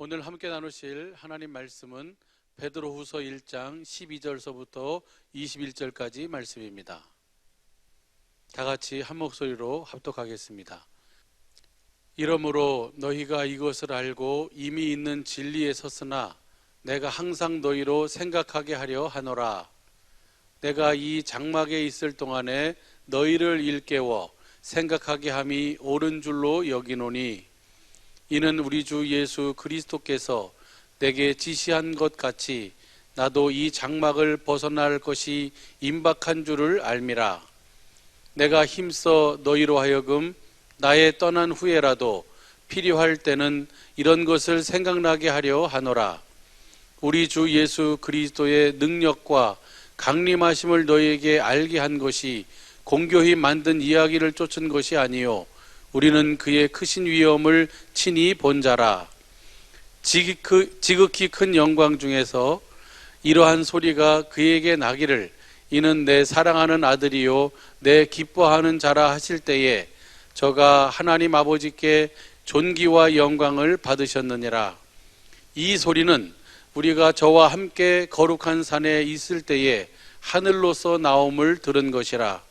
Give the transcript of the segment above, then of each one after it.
오늘 함께 나누실 하나님 말씀은 베드로후서 1장 12절서부터 21절까지 말씀입니다. 다 같이 한 목소리로 합독하겠습니다. 이러므로 너희가 이것을 알고 이미 있는 진리에 섰으나 내가 항상 너희로 생각하게 하려 하노라. 내가 이 장막에 있을 동안에 너희를 일깨워 생각하게 함이 옳은 줄로 여기노니 이는 우리 주 예수 그리스도께서 내게 지시한 것 같이 나도 이 장막을 벗어날 것이 임박한 줄을 알미라. 내가 힘써 너희로 하여금 나의 떠난 후에라도 필요할 때는 이런 것을 생각나게 하려 하노라. 우리 주 예수 그리스도의 능력과 강림하심을 너희에게 알게 한 것이 공교히 만든 이야기를 쫓은 것이 아니요 우리는 그의 크신 위엄을 친히 본 자라. 지극히 큰 영광 중에서 이러한 소리가 그에게 나기를 이는 내 사랑하는 아들이요 내 기뻐하는 자라 하실 때에 저가 하나님 아버지께 존귀와 영광을 받으셨느니라. 이 소리는 우리가 저와 함께 거룩한 산에 있을 때에 하늘로서 나옴을 들은 것이라.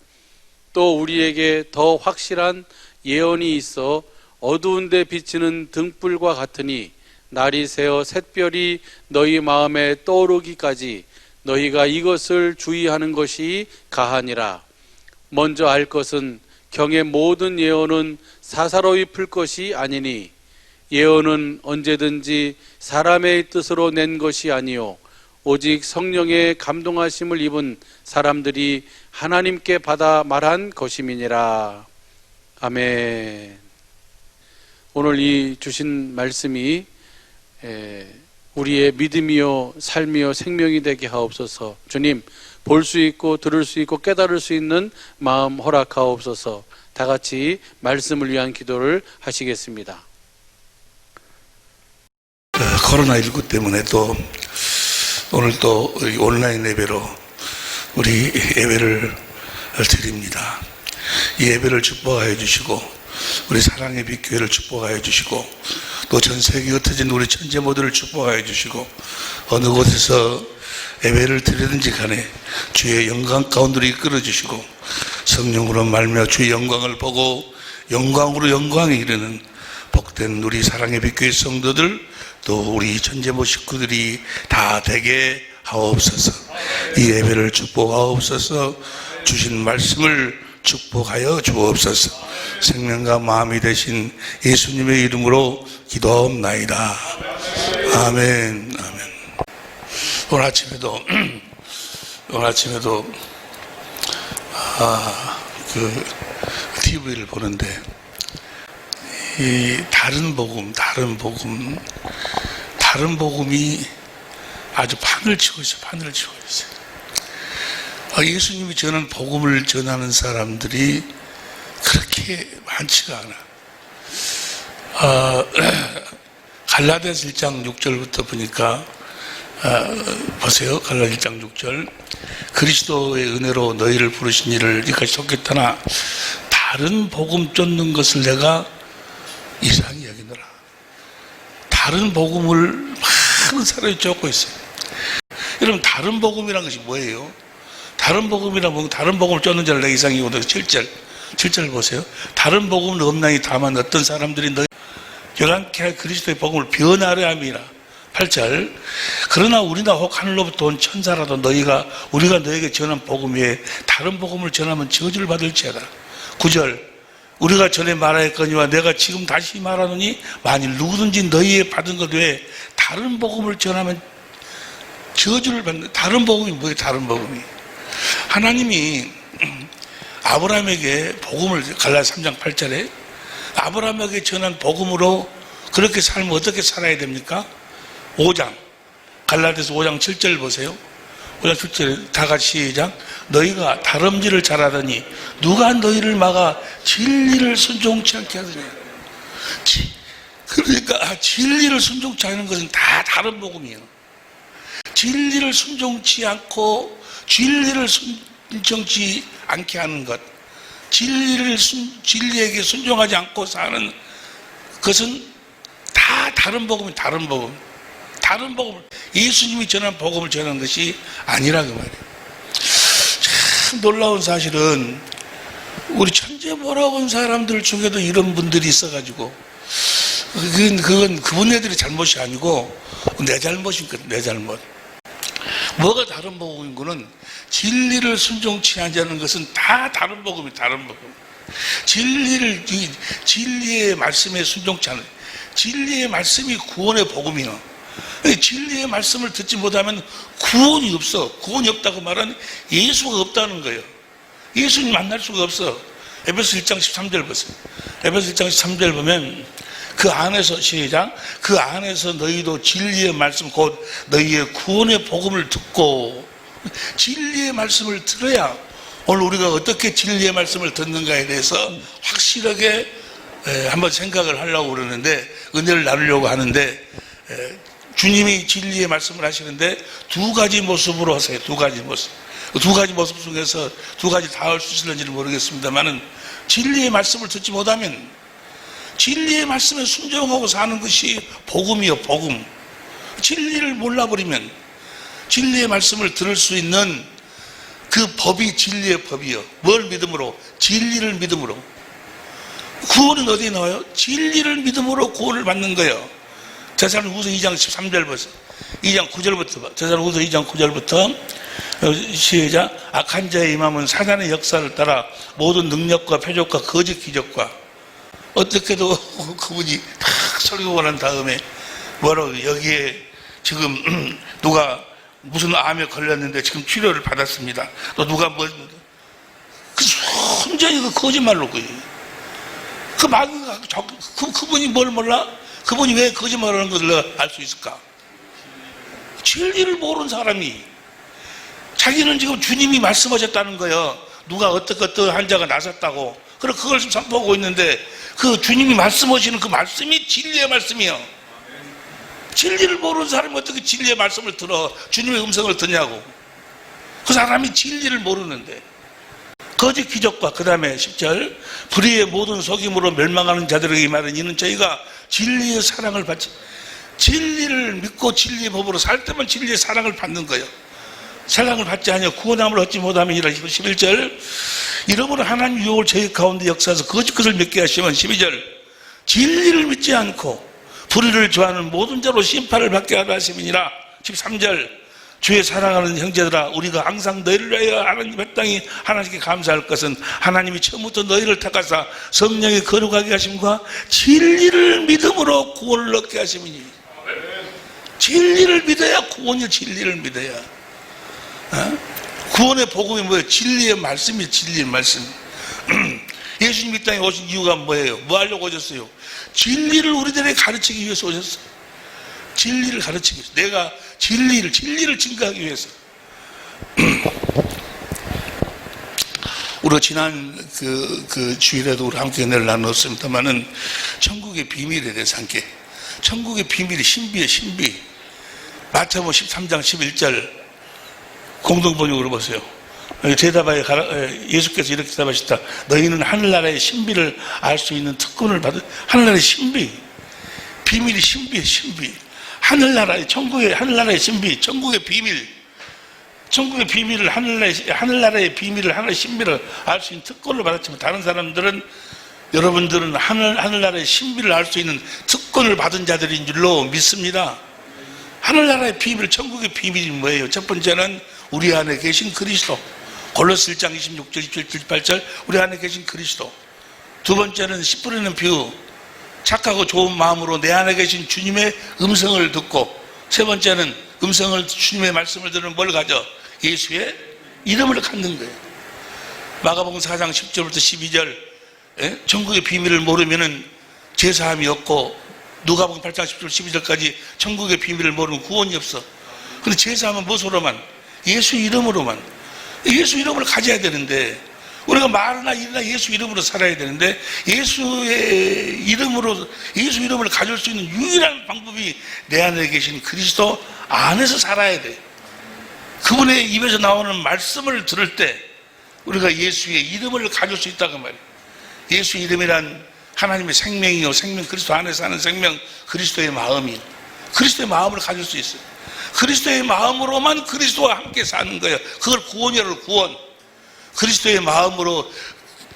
또 우리에게 더 확실한 예언이 있어 어두운 데 비치는 등불과 같으니 날이 새어 샛별이 너희 마음에 떠오르기까지 너희가 이것을 주의하는 것이 가하니라. 먼저 알 것은 경의 모든 예언은 사사로이 풀 것이 아니니 예언은 언제든지 사람의 뜻으로 낸 것이 아니요 오직 성령의 감동하심을 입은 사람들이 하나님께 받아 말한 것임이니라. 아멘. 오늘 이 주신 말씀이 우리의 믿음이요 삶이요 생명이 되게 하옵소서. 주님, 볼 수 있고 들을 수 있고 깨달을 수 있는 마음 허락하옵소서. 다 같이 말씀을 위한 기도를 하시겠습니다. 코로나19 때문에 또 오늘 또 온라인 예배로 우리 예배를 드립니다. 이 예배를 축복하여 주시고 우리 사랑의 빛교회를 축복하여 주시고 또 전 세계에 흩어진 우리 천재 모두를 축복하여 주시고 어느 곳에서 예배를 드리든지 간에 주의 영광 가운데로 이끌어 주시고 성령으로 말미암아 주의 영광을 보고 영광으로 영광에 이르는 복된 우리 사랑의 빛교회 성도들 또 우리 천재모 식구들이 다 되게 하옵소서. 이 예배를 축복하옵소서. 주신 말씀을 축복하여 주옵소서. 생명과 마음이 되신 예수님의 이름으로 기도하옵나이다. 아멘. 아멘. 오늘 아침에도 TV를 보는데 이 다른 복음이 아주 판을 치고 있어요. 예수님이 전한 복음을 전하는 사람들이 그렇게 많지가 않아. 갈라디아서 1장 6절부터 보니까 보세요. 갈라디아서 1장 6절 그리스도의 은혜로 너희를 부르신 이를 이까지 속겠다나 다른 복음 쫓는 것을 내가 이상히 여기노라. 다른 복음을 많은 사람이 쫓고 있어요. 여러분, 다른 복음이라는 것이 뭐예요? 다른 복음이라면 다른 복음을 쫓는 자를 내가 이상히 여기노라. 7절 보세요. 다른 복음을 없나니 다만 어떤 사람들이 너희 열한케 할 그리스도의 복음을 변하려 함이라. 8절 그러나 우리나 혹 하늘로부터 온 천사라도 우리가 너에게 전한 복음 외에 다른 복음을 전하면 저주를 받을지어다. 9절 우리가 전에 말하였거니와 내가 지금 다시 말하노니 만일 누구든지 너희에 받은 것 외에 다른 복음을 전하면 저주를 받는. 다른 복음이 뭐예요? 다른 복음이 하나님이 아브라함에게 복음을 갈라디아서 3장 8절에 아브라함에게 전한 복음으로 그렇게 살면 어떻게 살아야 됩니까? 5장 갈라디아서 5장 7절 보세요. 5장 7절 다 같이 시작. 너희가 다름질을 잘하더니 누가 너희를 막아 진리를 순종치 않게 하더냐. 그러니까 진리를 순종치 않는 것은 다 다른 복음이에요. 진리를 순종치 않고 진리를 순종치 않게 하는 것, 진리에게 순종하지 않고 사는 것은 다 다 다른 복음이 다른 복음. 다른 복음을, 예수님이 전한 복음을 전한 것이 아니라 그 말이에요. 참 놀라운 사실은 우리 천재 몰아온 사람들 중에도 이런 분들이 있어가지고 그건 그분네들의 잘못이 아니고 내 잘못이거든. 내 잘못. 뭐가 다른 복음인 거는 진리를 순종치 않는 것은 다 다른 복음이 다른 복음. 진리의 말씀에 순종치 않는, 진리의 말씀이 구원의 복음이요. 진리의 말씀을 듣지 못하면 구원이 없어. 구원이 없다고 말하는 예수가 없다는 거예요. 예수님 만날 수가 없어. 에베소 1장 13절 보세요. 에베소 1장 13절 보면 그 안에서, 시작, 그 안에서 너희도 진리의 말씀 곧 너희의 구원의 복음을 듣고, 진리의 말씀을 들어야 오늘 우리가 어떻게 진리의 말씀을 듣는가에 대해서 확실하게 한번 생각을 하려고 그러는데, 은혜를 나누려고 하는데, 주님이 진리의 말씀을 하시는데 두 가지 모습으로 하세요. 두 가지 모습. 두 가지 모습 중에서 두 가지 다 할 수 있을는지는 모르겠습니다만은, 진리의 말씀을 듣지 못하면 진리의 말씀에 순종하고 사는 것이 복음이요, 복음. 진리를 몰라버리면 진리의 말씀을 들을 수 있는 그 법이 진리의 법이요. 뭘 믿음으로? 진리를 믿음으로. 구원은 어디에 나와요? 진리를 믿음으로 구원을 받는 거예요. 데살로니가후서 2장 13절 보세요. 2장 9절부터 봐. 데살로니가후서 2장 9절부터 시작. 악한 자의 임함은 사단의 역사를 따라 모든 능력과 표적과 거짓 기적과, 어떻게도 그분이 탁 설교가 난 다음에 뭐라고, 여기에 지금 누가 무슨 암에 걸렸는데 지금 치료를 받았습니다. 또 누가 뭐, 혼전히 그 거짓말로 그분이 뭘 몰라? 그분이 왜 거짓말하는 것을 알 수 있을까? 진리를 모르는 사람이, 자기는 지금 주님이 말씀하셨다는 거예요. 누가 어떻게 환자가 나섰다고. 그럼 그걸 지금 선포하고 있는데, 그 주님이 말씀하시는 그 말씀이 진리의 말씀이요. 진리를 모르는 사람이 어떻게 진리의 말씀을 들어, 주님의 음성을 듣냐고. 그 사람이 진리를 모르는데. 거짓 기적과, 그 다음에 10절, 불의의 모든 속임으로 멸망하는 자들에게 말은 이는 저희가 진리의 사랑을 받지, 진리를 믿고 진리의 법으로 살 때만 진리의 사랑을 받는 거예요. 사랑을 받지 않으며 구원함을 얻지 못하면 11절, 이러므로 하나님 유혹을 저희 가운데 역사해서 거짓 것을 믿게 하시면 12절, 진리를 믿지 않고 불의를 좋아하는 모든 자로 심판을 받게 하라 하심이니라. 13절, 주의 사랑하는 형제들아, 우리가 항상 너희를 위하여 하나님 마땅히 하나님께 감사할 것은 하나님이 처음부터 너희를 택하사 성령의 거룩하게 하심과 진리를 믿음으로 구원을 얻게 하심이니. 진리를 믿어야 구원이, 진리를 믿어야. 구원의 복음이 뭐예요? 진리의 말씀이, 진리의 말씀. 예수님이 이 땅에 오신 이유가 뭐예요? 뭐 하려고 오셨어요? 진리를 우리들에게 가르치기 위해서 오셨어요. 진리를 가르치기 위해서. 내가 진리를 증거하기 위해서. 우리가 지난 그 주일에도 우리 함께 은혜를 나눴습니다만은, 천국의 비밀에 대해서 함께. 천국의 비밀이 신비의 신비. 마태복음 13장 11절 공동번역으로 보세요. 대답하여 예수께서 이렇게 대답하셨다. 너희는 하늘나라의 신비를 알 수 있는 특권을 받은, 하늘나라의 신비. 비밀이 신비의 신비. 하늘나라의, 천국의, 하늘나라의 신비, 천국의 비밀, 천국의 비밀을, 하늘나라의 비밀을, 하늘의 신비를 알 수 있는 특권을 받았지만, 다른 사람들은, 여러분들은 하늘나라의 신비를 알 수 있는 특권을 받은 자들인 줄로 믿습니다. 하늘나라의 비밀, 천국의 비밀이 뭐예요? 첫 번째는 우리 안에 계신 그리스도. 골로새 1장 26절, 27절, 28절, 우리 안에 계신 그리스도. 두 번째는 씨 뿌리는 비유. 착하고 좋은 마음으로 내 안에 계신 주님의 음성을 듣고, 세 번째는 주님의 말씀을 들으면 뭘 가져? 예수의 이름을 갖는 거예요. 마가복음 4장 10절부터 12절, 천국의 비밀을 모르면은 제사함이 없고, 누가복음 8장 10절 12절까지 천국의 비밀을 모르면 구원이 없어. 근데 제사하면 무엇으로만? 예수 이름으로만. 예수 이름을 가져야 되는데, 우리가 말이나 일이나 예수 이름으로 살아야 되는데, 예수의 이름을 가질 수 있는 유일한 방법이 내 안에 계신 그리스도 안에서 살아야 돼. 그분의 입에서 나오는 말씀을 들을 때 우리가 예수의 이름을 가질 수 있다고 말이에요. 예수 이름이란 하나님의 생명이요, 생명, 그리스도 안에서 하는 생명, 그리스도의 마음이, 그리스도의 마음을 가질 수 있어요. 그리스도의 마음으로만 그리스도와 함께 사는 거예요. 그걸 구원이라고, 구원. 그리스도의 마음으로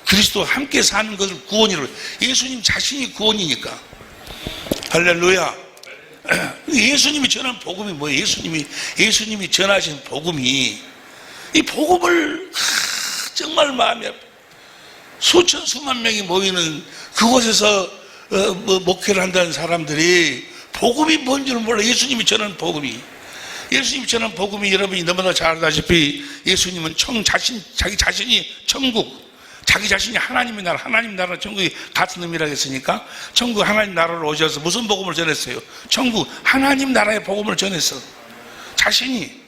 그리스도와 함께 사는 것을 구원이라고. 예수님 자신이 구원이니까. 할렐루야. 예수님이 전한 복음이 뭐예요? 예수님이 전하신 복음이, 이 복음을 정말 마음이 아파. 수천 수만 명이 모이는 그곳에서 목회를 한다는 사람들이 복음이 뭔지를 몰라. 예수님이 전하는 복음이, 예수님이 전하는 복음이, 여러분이 너무나 잘 아다시피 예수님은 자기 자신이 천국, 자기 자신이 하나님의 나라, 하나님 나라, 천국이 같은 의미라고 했으니까 천국 하나님 나라로 오셔서 무슨 복음을 전했어요? 천국 하나님 나라의 복음을 전했어. 자신이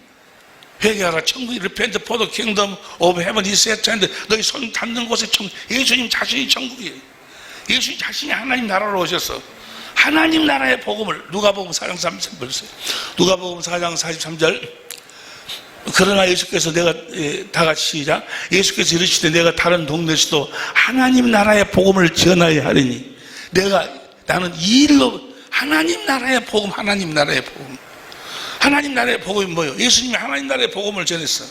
회개하라, 천국이 repent for the kingdom of heaven is at hand. 너희 손 닿는 곳에 천국. 예수님 자신이 천국이에요. 예수님 자신이 하나님 나라로 오셔서 하나님 나라의 복음을, 누가복음 4장 33절, 누가복음 4장 43절. 그러나 예수께서, 내가 다 같이 시작. 예수께서 이르시되 내가 다른 동네에서도 하나님 나라의 복음을 전하여 하리니, 나는 이 일로 하나님 나라의 복음, 하나님 나라의 복음. 하나님 나라의 복음이 뭐예요? 예수님이 하나님 나라의 복음을 전했어.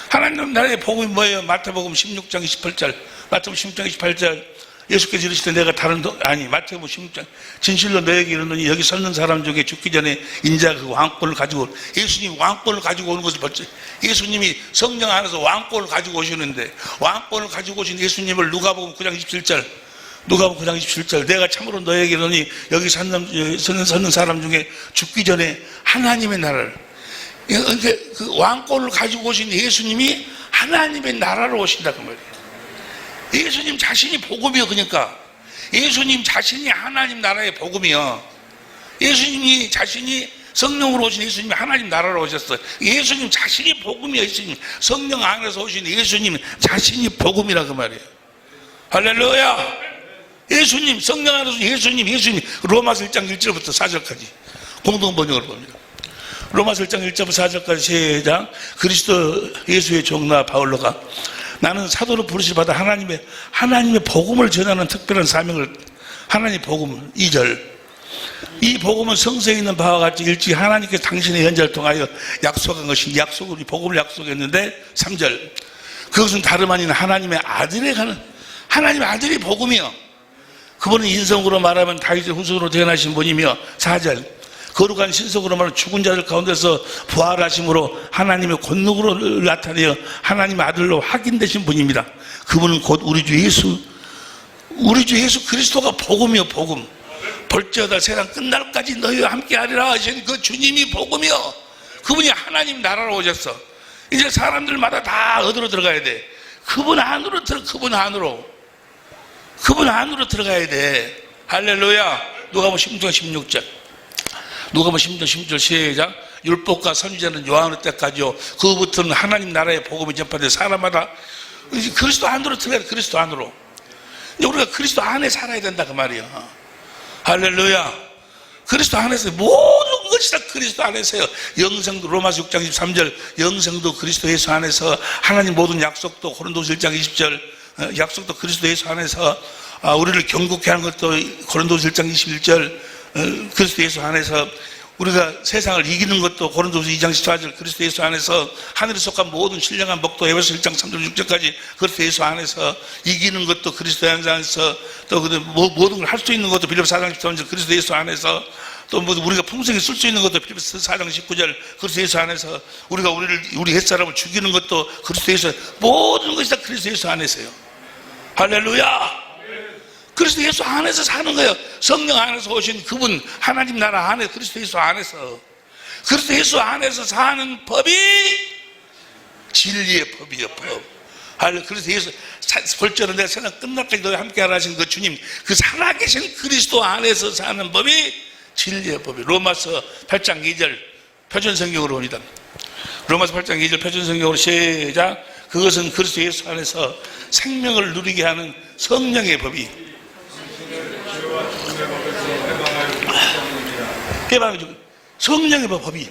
하나님 나라의 복음이 뭐예요? 마태복음 16장 28절, 마태복음 16장 28절. 예수께서 이르시되 내가 마태복음 16장, 진실로 너에게 이르노니 여기 섰는 사람 중에 죽기 전에 인자가 그 왕권을 가지고, 예수님이 왕권을 가지고 오는 것을 봤죠. 예수님이 성령 안에서 왕권을 가지고 오시는데, 왕권을 가지고 오신 예수님을 누가복음 9장 27절, 누가복음 9장 27절, 내가 참으로 너에게 이르노니 여기 섰는 사람 중에 죽기 전에 하나님의 나라를, 그러니까 그 왕권을 가지고 오신 예수님이 하나님의 나라로 오신다 그 말이에요. 예수님 자신이 복음이요. 그러니까 예수님 자신이 하나님 나라의 복음이요. 예수님이 자신이 성령으로 오신 예수님이 하나님 나라로 오셨어요. 예수님 자신이 복음이요. 예수님 성령 안에서 오신 예수님 자신이 복음이라 그 말이에요. 할렐루야. 예수님 성령 안에서 예수님 로마서 1장 1절부터 4절까지 공동 번역을 봅니다. 로마서 1장 1절부터 4절까지 시작. 그리스도 예수의 종나 바울로가 나는 사도로 부르심 받아 하나님의 복음을 전하는 특별한 사명을, 하나님의 복음 2절. 이 복음은 성서에 있는 바와 같이 일찍 하나님께서 당신의 연자를 통하여 약속한 것이, 이 복음을 약속했는데 3절. 그것은 다름 아닌 하나님의 아들에 가는, 하나님의 아들이 복음이요. 그분은 인성으로 말하면 다윗의 후손으로 태어나신 분이며 4절. 거룩한 신속으로 말하면 죽은 자들 가운데서 부활하심으로 하나님의 권능으로 나타내어 하나님의 아들로 확인되신 분입니다. 그분은 곧 우리 주 예수 그리스도가 복음이요. 복음. 볼지어다 세상 끝날까지 너희와 함께하리라 하신 그 주님이 복음이요. 그분이 하나님 나라로 오셨어. 이제 사람들마다 다 어디로 들어가야 돼? 그분 안으로 들어가야 돼. 할렐루야. 누가복음 16절. 누가복음 16절 시작. 율법과 선지자는 요한의 때까지요. 그부터는 하나님 나라의 복음이 전파돼 사람마다 그리스도 안으로 들어가야 돼. 그리스도 안으로. 우리가 그리스도 안에 살아야 된다 그 말이야. 할렐루야. 그리스도 안에서 모든 것이 다 그리스도 안에서요. 영생도 로마서 6장 23절, 영생도 그리스도 예수 안에서, 하나님 모든 약속도 고린도서 1장 20절, 약속도 그리스도 예수 안에서, 우리를 경고케 하는 것도 고린도서 1장 21절, 그리스도 예수 안에서, 우리가 세상을 이기는 것도 고린도서 2장 14절, 그리스도 예수 안에서, 하늘에 속한 모든 신령한 복도 에베소 1장 3절 6절까지 그리스도 예수 안에서, 이기는 것도 그리스도 안에서, 또 모든 걸 할 수 있는 것도 빌립보서 4장 13절 그리스도 예수 안에서, 또 우리가 풍성히 쓸 수 있는 것도 빌립보서 4장 19절 그리스도 예수 안에서, 우리 옛사람을 죽이는 것도 그리스도 예수, 모든 것이 다 그리스도 예수 안에서요. 할렐루야. 그리스도 예수 안에서 사는 거예요. 성령 안에서 오신 그분, 하나님 나라 안에, 그리스도 예수 안에서, 그리스도 예수 안에서 사는 법이 진리의 법이에요. 법. 그래서 예수 벌처럼 내가 세상 끝날까지 너희 함께 하라 하신 그 주님, 그 살아계신 그리스도 안에서 사는 법이 진리의 법이에요. 로마서 8장 2절 표준성경으로 옵니다. 로마서 8장 2절 표준성경으로 시작. 그것은 그리스도 예수 안에서 생명을 누리게 하는 성령의 법이, 성령의 법이,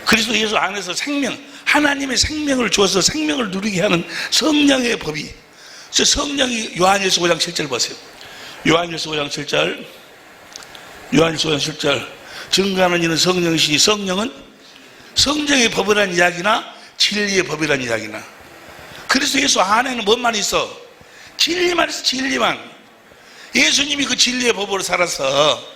그리스도 예수 안에서 생명, 하나님의 생명을 주어서 생명을 누리게 하는 성령의 법이. 성령이 요한일서 5장 7절 보세요. 요한일서 5장 7절. 요한일서 5장 7절. 증거하는 이는 성령이시니 성령은 성령의 법이라는 이야기나 진리의 법이라는 이야기나. 그리스도 예수 안에는 뭔만 있어? 진리만 있어. 진리만. 예수님이 그 진리의 법으로 살아서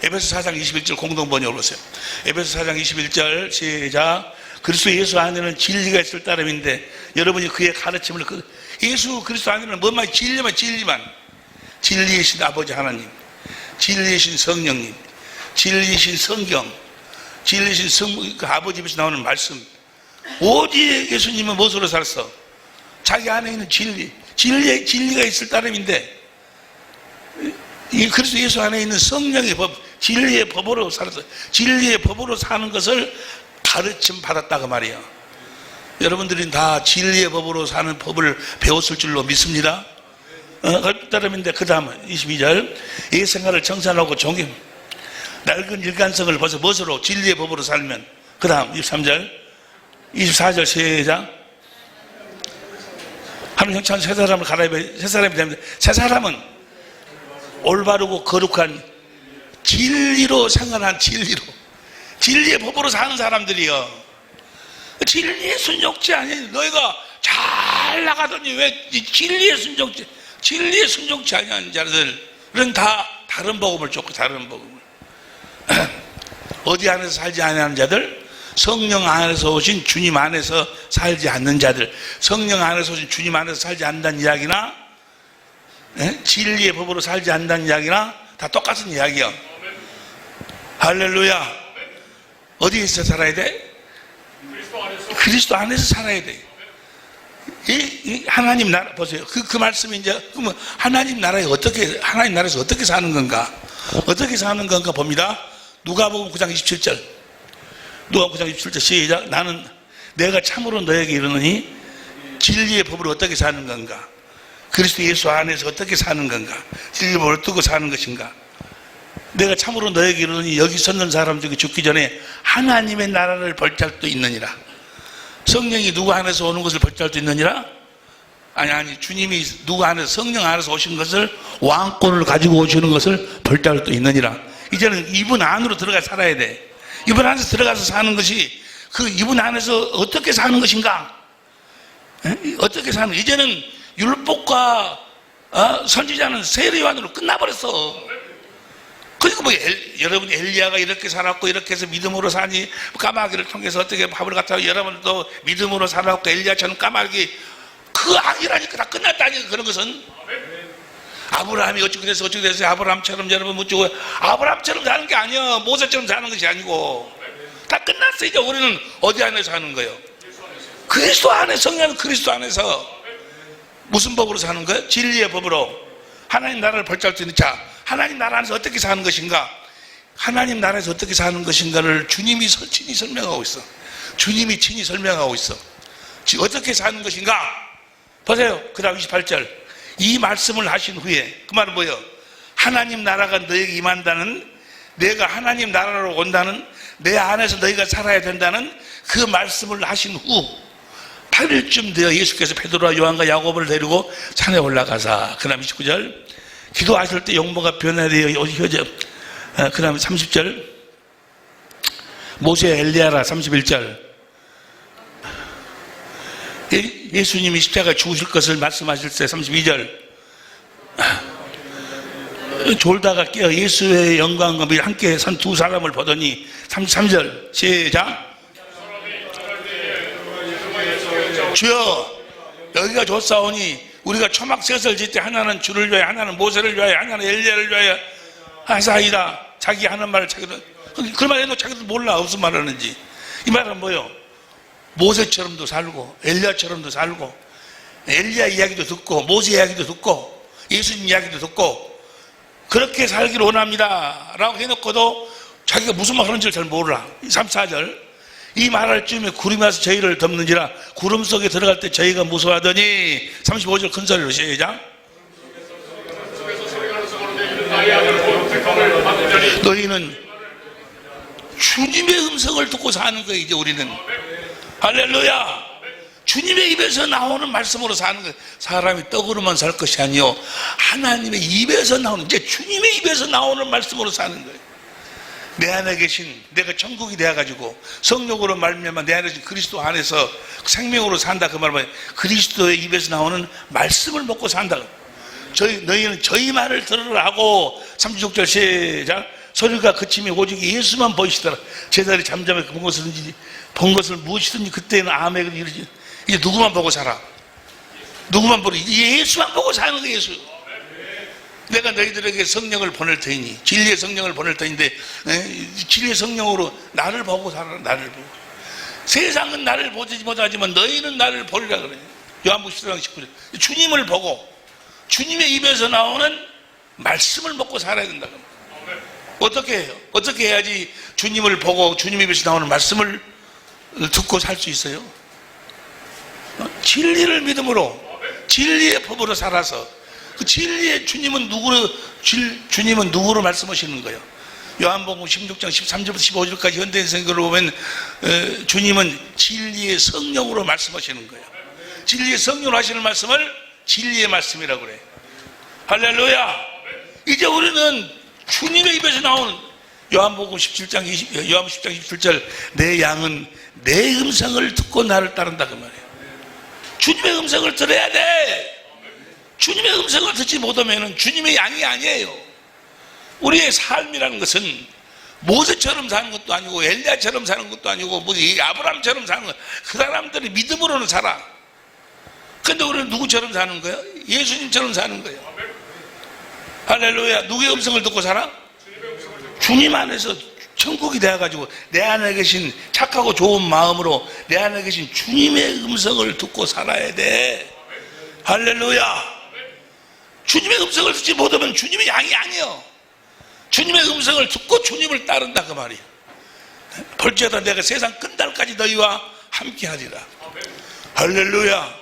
에베소 4장 21절 공동번역을 보세요. 에베소 4장 21절 시작. 그리스도 예수 안에는 진리가 있을 따름인데 여러분이 그의 가르침을 예수 그리스도 안에는 뭔만 진리만 진리이신 아버지 하나님, 진리이신 성령님, 진리이신 성경, 진리이신 그 아버지 입에서 나오는 말씀. 오직 예수님은 무엇으로 살았어? 자기 안에 있는 진리가 있을 따름인데 이 그리스도 예수 안에 있는 성령의 법, 진리의 법으로 살았어. 진리의 법으로 사는 것을 가르침 받았다고 말이에요. 여러분들이 다 진리의 법으로 사는 법을 배웠을 줄로 믿습니다. 따름인데 그 다음 22절 이 생활을 청산하고 존경 낡은 일관성을 벗어 무엇으로? 진리의 법으로 살면. 그 다음 23절 24절 시작. 하나님 형찬 새 사람을 갈아입어 새 사람이 됩니다. 새 사람은 올바르고 거룩한 진리로 생활한 진리의 법으로 사는 사람들이요. 진리의 순종치 아니. 너희가 잘 나가더니 왜 진리의 순종치 아니하는 자들은 다 다른 복음을 쫓고 다른 복음을 어디 안에서 살지 아니하는 자들, 성령 안에서 오신 주님 안에서 살지 않는 자들. 성령 안에서 오신 주님 안에서 살지 않는다는 이야기나 진리의 법으로 살지 않는다는 이야기나 다 똑같은 이야기야. 할렐루야. 어디에서 살아야 돼? 그리스도 안에서 살아야 돼. 이 하나님 나라 보세요. 그 말씀이 이제 그러면 하나님 나라에서 어떻게 사는 건가? 어떻게 사는 건가 봅니다. 누가복음 9장 27절. 누가복음 9장 27절 시작. 나는 내가 참으로 너에게 이르노니 진리의 법으로 어떻게 사는 건가? 그리스도 예수 안에서 어떻게 사는 건가? 진리의 법을 어떻게 사는 것인가? 내가 참으로 너에게 이르노니 여기 섰는 사람 중에 죽기 전에 하나님의 나라를 볼 자도 있느니라. 성령이 누구 안에서 오는 것을 볼 자도 있느니라? 아니 주님이 누구 안에서 성령 안에서 오신 것을 왕권을 가지고 오시는 것을 볼 자도 있느니라. 이제는 이분 안으로 들어가 살아야 돼. 이분 안에서 들어가서 사는 것이 그 이분 안에서 어떻게 사는 것인가? 어떻게 사는? 이제는 율법과 선지자는 세례요한으로 끝나버렸어. 그리고 여러분 엘리야가 이렇게 살았고 이렇게 해서 믿음으로 사니 까마귀를 통해서 어떻게 밥을 갖다 여러분도 믿음으로 살았고 엘리야처럼 까마귀 그 악이라니까 다 끝났다니까. 그런 것은 아브라함이 어찌 돼서 아브라함처럼 여러분 묻고 아브라함처럼 사는 게 아니야. 모세처럼 사는 것이 아니고 다 끝났어. 이제 우리는 어디 안에서 사는 거예요? 그리스도 안에. 성령은 그리스도 안에서 무슨 법으로 사는 거예요? 진리의 법으로 하나님 나라를 볼 줄 있는 자. 하나님 나라 안에서 어떻게 사는 것인가? 하나님 나라에서 어떻게 사는 것인가를 주님이 친히 설명하고 있어. 주님이 친히 설명하고 있어. 어떻게 사는 것인가? 보세요. 그 다음 28절. 이 말씀을 하신 후에 그 말은 뭐예요? 하나님 나라가 너에게 임한다는, 내가 하나님 나라로 온다는, 내 안에서 너희가 살아야 된다는 그 말씀을 하신 후 8일쯤 되어 예수께서 베드로와 요한과 야고보를 데리고 산에 올라가사. 그 다음 29절. 기도하실 때 용모가 변화되어 오셔져. 그 다음에 30절. 모세 엘리야라. 31절. 예수님이 십자가에 죽으실 것을 말씀하실 때 32절. 졸다가 깨어 예수의 영광과 함께 선 두 사람을 보더니 33절 시작. 주여 여기가 좋사오니 우리가 초막셋을 짓때 하나는 주를 위하여 하나는 모세를 위하여 하나는 엘리야를 위하여 하사이다. 자기 하는 말을 자기도 그 말 해도 자기도 몰라. 무슨 말 하는지. 이 말은 뭐예요? 모세처럼도 살고 엘리야처럼도 살고 엘리야 이야기도 듣고 모세 이야기도 듣고 예수님 이야기도 듣고 그렇게 살기를 원합니다 라고 해놓고도 자기가 무슨 말 하는지를 잘 몰라. 34절. 이 말할 쯤에 구름이 와서 저희를 덮는지라 구름 속에 들어갈 때 저희가 무서워하더니 35절 큰 소리로 시작. 너희는 주님의 음성을 듣고 사는 거예요. 이제 우리는 할렐루야. 주님의 입에서 나오는 말씀으로 사는 거예요. 사람이 떡으로만 살 것이 아니요 하나님의 입에서 나오는, 이제 주님의 입에서 나오는 말씀으로 사는 거예요. 내 안에 계신, 내가 천국이 되어가지고 성령으로 말미암아 내 안에 계신 그리스도 안에서 생명으로 산다, 그 말은 그리스도의 입에서 나오는 말씀을 먹고 산다. 너희는 저희 말을 들으라고. 36절 시작. 소리가 그치며 오직 예수만 보이시더라. 제자들이 잠잠히 본 것을 무엇이든지 그때는 아멘 이르지. 이제 누구만 보고 살아? 누구만 보고? 예수만 보고 사는 거예요. 예수. 내가 너희들에게 성령을 보낼 터이니, 진리의 성령을 보낼 터인데, 진리의 성령으로 나를 보고 살아라. 나를 보고. 세상은 나를 보지 못하지만 너희는 나를 보리라 그래요. 요한복음 14장 19절. 주님을 보고 주님의 입에서 나오는 말씀을 먹고 살아야 된다. 어떻게 해요? 어떻게 해야지 주님을 보고 주님의 입에서 나오는 말씀을 듣고 살 수 있어요? 진리를 믿음으로, 진리의 법으로 살아서. 그 진리의 주님은 누구로 말씀하시는 거예요? 요한복음 16장 13절부터 15절까지 현대인생으로 보면 주님은 진리의 성령으로 말씀하시는 거예요. 진리의 성령으로 하시는 말씀을 진리의 말씀이라고 그래요. 할렐루야. 이제 우리는 주님의 입에서 나오는 요한복음 17장 27절, 내 양은 내 음성을 듣고 나를 따른다, 그 말이에요. 주님의 음성을 들어야 돼. 주님의 음성을 듣지 못하면 주님의 양이 아니에요. 우리의 삶이라는 것은 모세처럼 사는 것도 아니고 엘리야처럼 사는 것도 아니고 뭐 아브라함처럼 사는 거. 그 사람들이 믿음으로는 살아. 근데 우리는 누구처럼 사는 거예요? 예수님처럼 사는 거예요. 할렐루야. 누구의 음성을 듣고 살아? 주님 안에서 천국이 되어가지고 내 안에 계신 착하고 좋은 마음으로 내 안에 계신 주님의 음성을 듣고 살아야 돼. 할렐루야. 주님의 음성을 듣지 못하면 주님의 양이 아니요. 주님의 음성을 듣고 주님을 따른다, 그 말이에요. 벌지어다 내가 세상 끝날까지 너희와 함께 하리라. 할렐루야.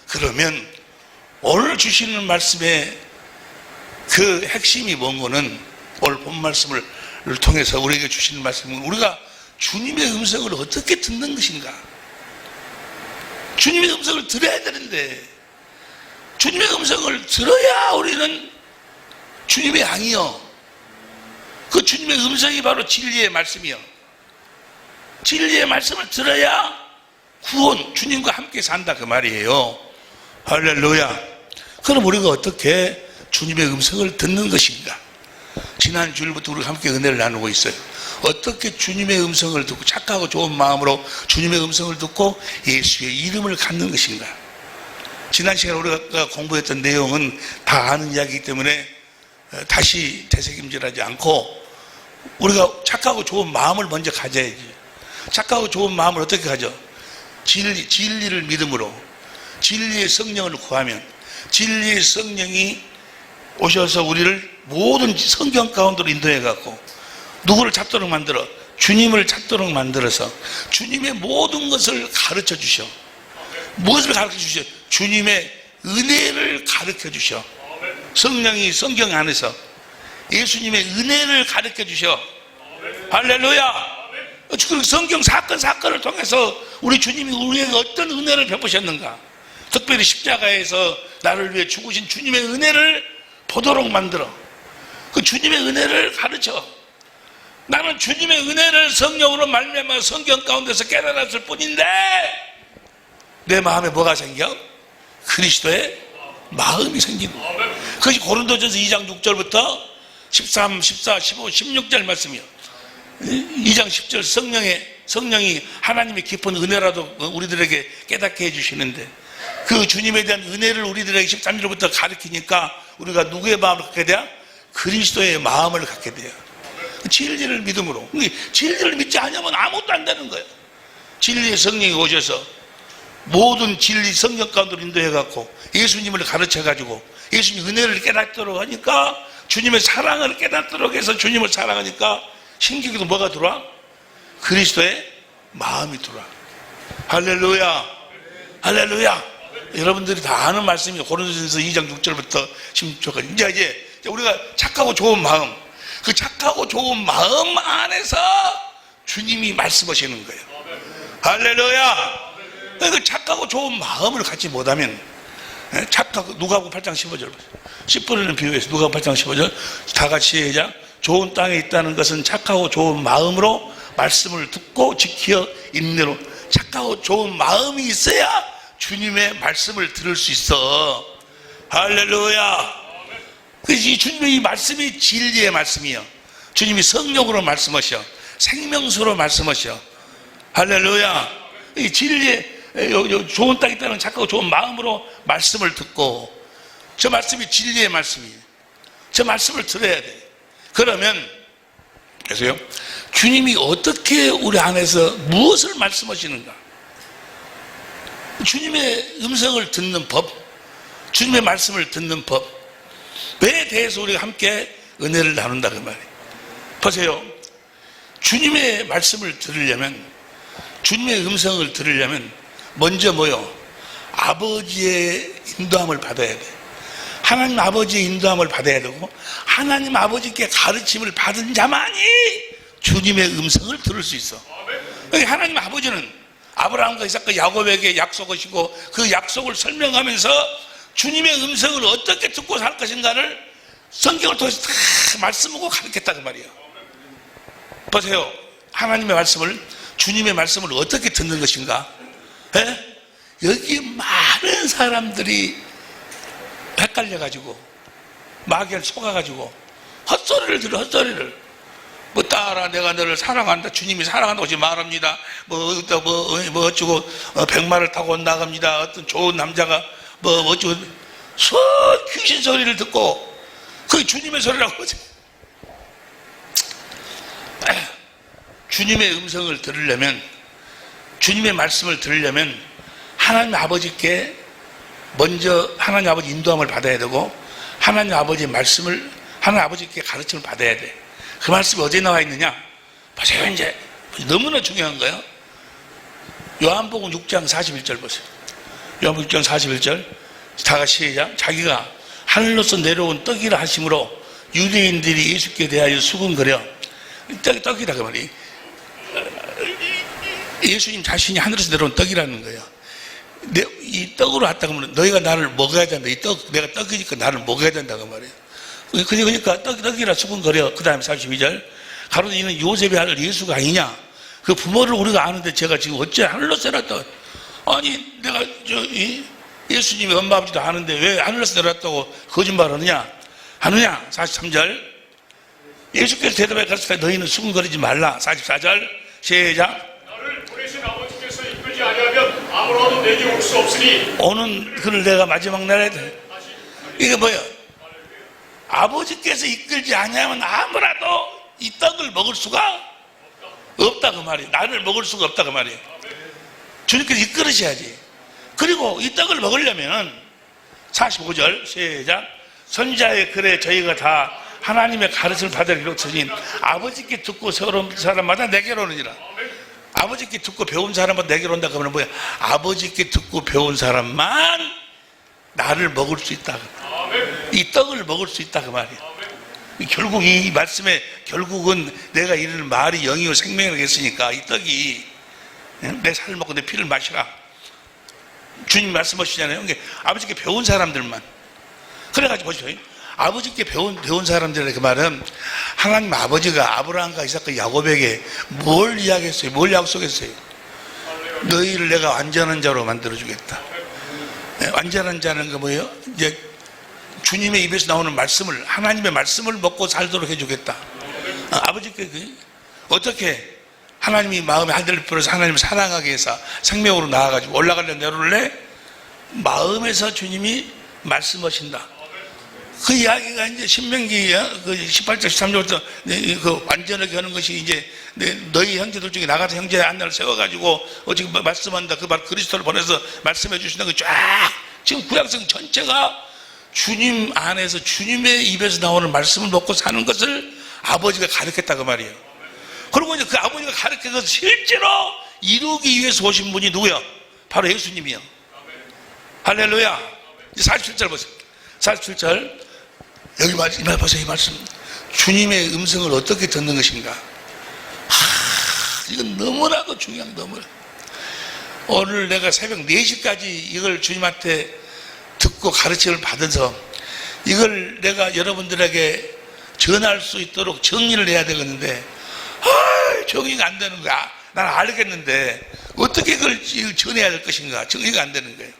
그러면 오늘 주시는 말씀의 그 핵심이 뭔가는, 오늘 본 말씀을 통해서 우리에게 주시는 말씀은 우리가 주님의 음성을 어떻게 듣는 것인가. 주님의 음성을 들어야 되는데, 주님의 음성을 들어야 우리는 주님의 양이요. 그 주님의 음성이 바로 진리의 말씀이요. 진리의 말씀을 들어야 구원, 주님과 함께 산다, 그 말이에요. 할렐루야. 그럼 우리가 어떻게 주님의 음성을 듣는 것인가? 지난 주일부터 우리가 함께 은혜를 나누고 있어요. 어떻게 주님의 음성을 듣고 착하고 좋은 마음으로 주님의 음성을 듣고 예수의 이름을 갖는 것인가? 지난 시간에 우리가 공부했던 내용은 다 아는 이야기이기 때문에 다시 되새김질하지 않고, 우리가 착하고 좋은 마음을 먼저 가져야지. 착하고 좋은 마음을 어떻게 가져? 진리를 믿음으로, 진리의 성령을 구하면 진리의 성령이 오셔서 우리를 모든 성경 가운데로 인도해 갖고 누구를 찾도록 만들어? 주님을 찾도록 만들어서 주님의 모든 것을 가르쳐 주셔. 무엇을 가르쳐 주셔? 주님의 은혜를 가르쳐 주셔. 성령이 성경 안에서 예수님의 은혜를 가르쳐 주셔. 할렐루야. 성경 사건을 통해서 우리 주님이 우리에게 어떤 은혜를 베푸셨는가, 특별히 십자가에서 나를 위해 죽으신 주님의 은혜를 보도록 만들어 그 주님의 은혜를 가르쳐. 나는 주님의 은혜를 성령으로 말미암아 성경 가운데서 깨달았을 뿐인데 내 마음에 뭐가 생겨? 그리스도의 마음이 생기는 거예요. 그것이 고린도전서 2장 6절부터 13, 14, 15, 16절 말씀이요. 2장 10절 성령이 하나님의 깊은 은혜라도 우리들에게 깨닫게 해주시는데, 그 주님에 대한 은혜를 우리들에게 13절부터 가르치니까 우리가 누구의 마음을 갖게 돼요? 그리스도의 마음을 갖게 돼요. 진리를 믿음으로. 진리를 믿지 않으면 아무것도 안 되는 거예요. 진리의 성령이 오셔서 모든 진리 성경 가운데로 인도해갖고 예수님을 가르쳐가지고 예수님 은혜를 깨닫도록 하니까, 주님의 사랑을 깨닫도록 해서 주님을 사랑하니까 신기하게도 뭐가 들어와? 그리스도의 마음이 들어와. 할렐루야. 할렐루야. 여러분들이 다 아는 말씀이에요. 고린도전서 2장 6절부터 16절까지. 이제 우리가 착하고 좋은 마음, 그 착하고 좋은 마음 안에서 주님이 말씀하시는 거예요. 할렐루야. 그 착하고 좋은 마음을 갖지 못하면, 착하고, 누가복음 8장 15절, 씨 뿌리는 비유에서 누가복음 8장 15절, 다 같이 시작. 좋은 땅에 있다는 것은 착하고 좋은 마음으로 말씀을 듣고 지켜 인내로. 착하고 좋은 마음이 있어야 주님의 말씀을 들을 수 있어. 할렐루야. 그래서 이 주님의 이 말씀이 진리의 말씀이요, 주님이 성령으로 말씀하셔, 생명수로 말씀하셔. 할렐루야. 이 진리의 좋은 땅에 있다는 착하고 좋은 마음으로 말씀을 듣고, 저 말씀이 진리의 말씀이에요. 저 말씀을 들어야 돼. 그러면 그래서요, 주님이 어떻게 우리 안에서 무엇을 말씀하시는가, 주님의 음성을 듣는 법, 주님의 말씀을 듣는 법에 대해서 우리가 함께 은혜를 나눈다 그 말이에요. 보세요, 주님의 말씀을 들으려면, 주님의 음성을 들으려면 먼저 뭐요? 아버지의 인도함을 받아야 돼. 하나님 아버지의 인도함을 받아야 되고, 하나님 아버지께 가르침을 받은 자만이 주님의 음성을 들을 수 있어. 하나님 아버지는 아브라함과 이삭과 야곱에게 약속하시고, 그 약속을 설명하면서 주님의 음성을 어떻게 듣고 살 것인가를 성경을 통해서 다 말씀하고 가르쳤다 그 말이에요. 보세요, 하나님의 말씀을, 주님의 말씀을 어떻게 듣는 것인가. 여기 많은 사람들이 헷갈려가지고 마귀에 속아가지고 헛소리를 들어. 헛소리를 뭐 따라 내가 너를 사랑한다, 주님이 사랑한다고 지금 말합니다. 뭐 어쩌고 백마를 타고 나갑니다. 어떤 좋은 남자가 뭐 어쩌고 귀신 소리를 듣고 그게 주님의 소리라고 하지. 주님의 음성을 들으려면, 주님의 말씀을 들으려면 하나님 아버지께 먼저 하나님 아버지 인도함을 받아야 되고, 하나님 아버지의 말씀을, 하나님 아버지께 가르침을 받아야 돼. 그 말씀이 어디에 나와 있느냐? 보세요, 이제 너무나 중요한 거예요. 요한복음 6장 41절 보세요. 요한복음 6장 41절 다 같이 시작. 자기가 하늘로서 내려온 떡이라 하심으로 유대인들이 예수께 대하여 수군거려. 떡이다 그 말이, 예수님 자신이 하늘에서 내려온 떡이라는 거예요. 이 떡으로 왔다 그러면 너희가 나를 먹어야 된다. 이 떡, 내가 떡이니까 나를 먹어야 된다 그 말이에요. 그러니까 떡이라 수군거려. 그 다음에 42절 가로되 이는 요셉의 아들 예수가 아니냐. 그 부모를 우리가 아는데 제가 지금 어째 하늘로서 내려왔다. 아니 내가 예수님의 엄마 아버지도 아는데 왜 하늘로서 내려왔다고 거짓말하느냐. 43절 예수께서 대답해 가르치되 너희는 수군거리지 말라. 44절 시작. 나를 보내신 아버지께서 이끌지 아니하면 아무라도 내게 올 수 없으니 오는 그를 내가 마지막 날에 이게 뭐야? 아버지께서 이끌지 아니하면 아무라도 이 떡을 먹을 수가 없다 그 말이에요. 나를 먹을 수가 없다 그 말이에요. 주님께서 이끌으셔야지. 그리고 이 떡을 먹으려면 45절 시작. 선지자의 글에 저희가 다 하나님의 가르침을 받아 기록하신 아버지께 듣고 세워온 사람마다 내게로 오느니라. 아버지께 듣고 배운 사람마다 내게로 온다 그러면 뭐야? 아버지께 듣고 배운 사람만 나를 먹을 수 있다. 이 떡을 먹을 수 있다 그 말이에요. 결국 이 말씀에 결국은 내가 이르는 말이 영이요 생명이라고 했으니까 이 떡이 내 살을 먹고 내 피를 마시라. 주님 말씀하시잖아요. 아버지께 배운 사람들만. 그래가지고 보시죠. 아버지께 배운 사람들의 그 말은 하나님 아버지가 아브라함과 이삭과 야곱에게 뭘 이야기했어요? 뭘 약속했어요? 너희를 내가 완전한 자로 만들어주겠다. 완전한 자는 그 뭐예요? 이제 주님의 입에서 나오는 말씀을, 하나님의 말씀을 먹고 살도록 해주겠다. 아버지께 어떻게 하나님이 마음에 하늘을 풀어서 하나님을 사랑하게 해서 생명으로 나아가지고 올라갈래 내려올래? 마음에서 주님이 말씀하신다. 그 이야기가 이제 신명기 그 18절 13절부터 그 완전하게 하는 것이 이제 너희 형제들 중에 나가서 형제의 안나를 세워가지고 어떻게 말씀한다. 그 말 그리스도를 보내서 말씀해 주신다. 그 쫙 지금 구약성 전체가 주님 안에서 주님의 입에서 나오는 말씀을 먹고 사는 것을 아버지가 가르쳤다 그 말이에요. 그리고 이제 그 아버지가 가르쳐서 실제로 이루기 위해서 오신 분이 누구야? 바로 예수님이요. 할렐루야. 이제 47절 보세요. 47절 여기 이 말 보세요. 이 말씀 주님의 음성을 어떻게 듣는 것인가. 이건 너무나도 중요한. 너무나 오늘 내가 새벽 4시까지 이걸 주님한테 듣고 가르침을 받아서 이걸 내가 여러분들에게 전할 수 있도록 정리를 해야 되겠는데 정리가 안 되는 거야. 난 알겠는데 어떻게 그걸 전해야 될 것인가 정리가 안 되는 거예요.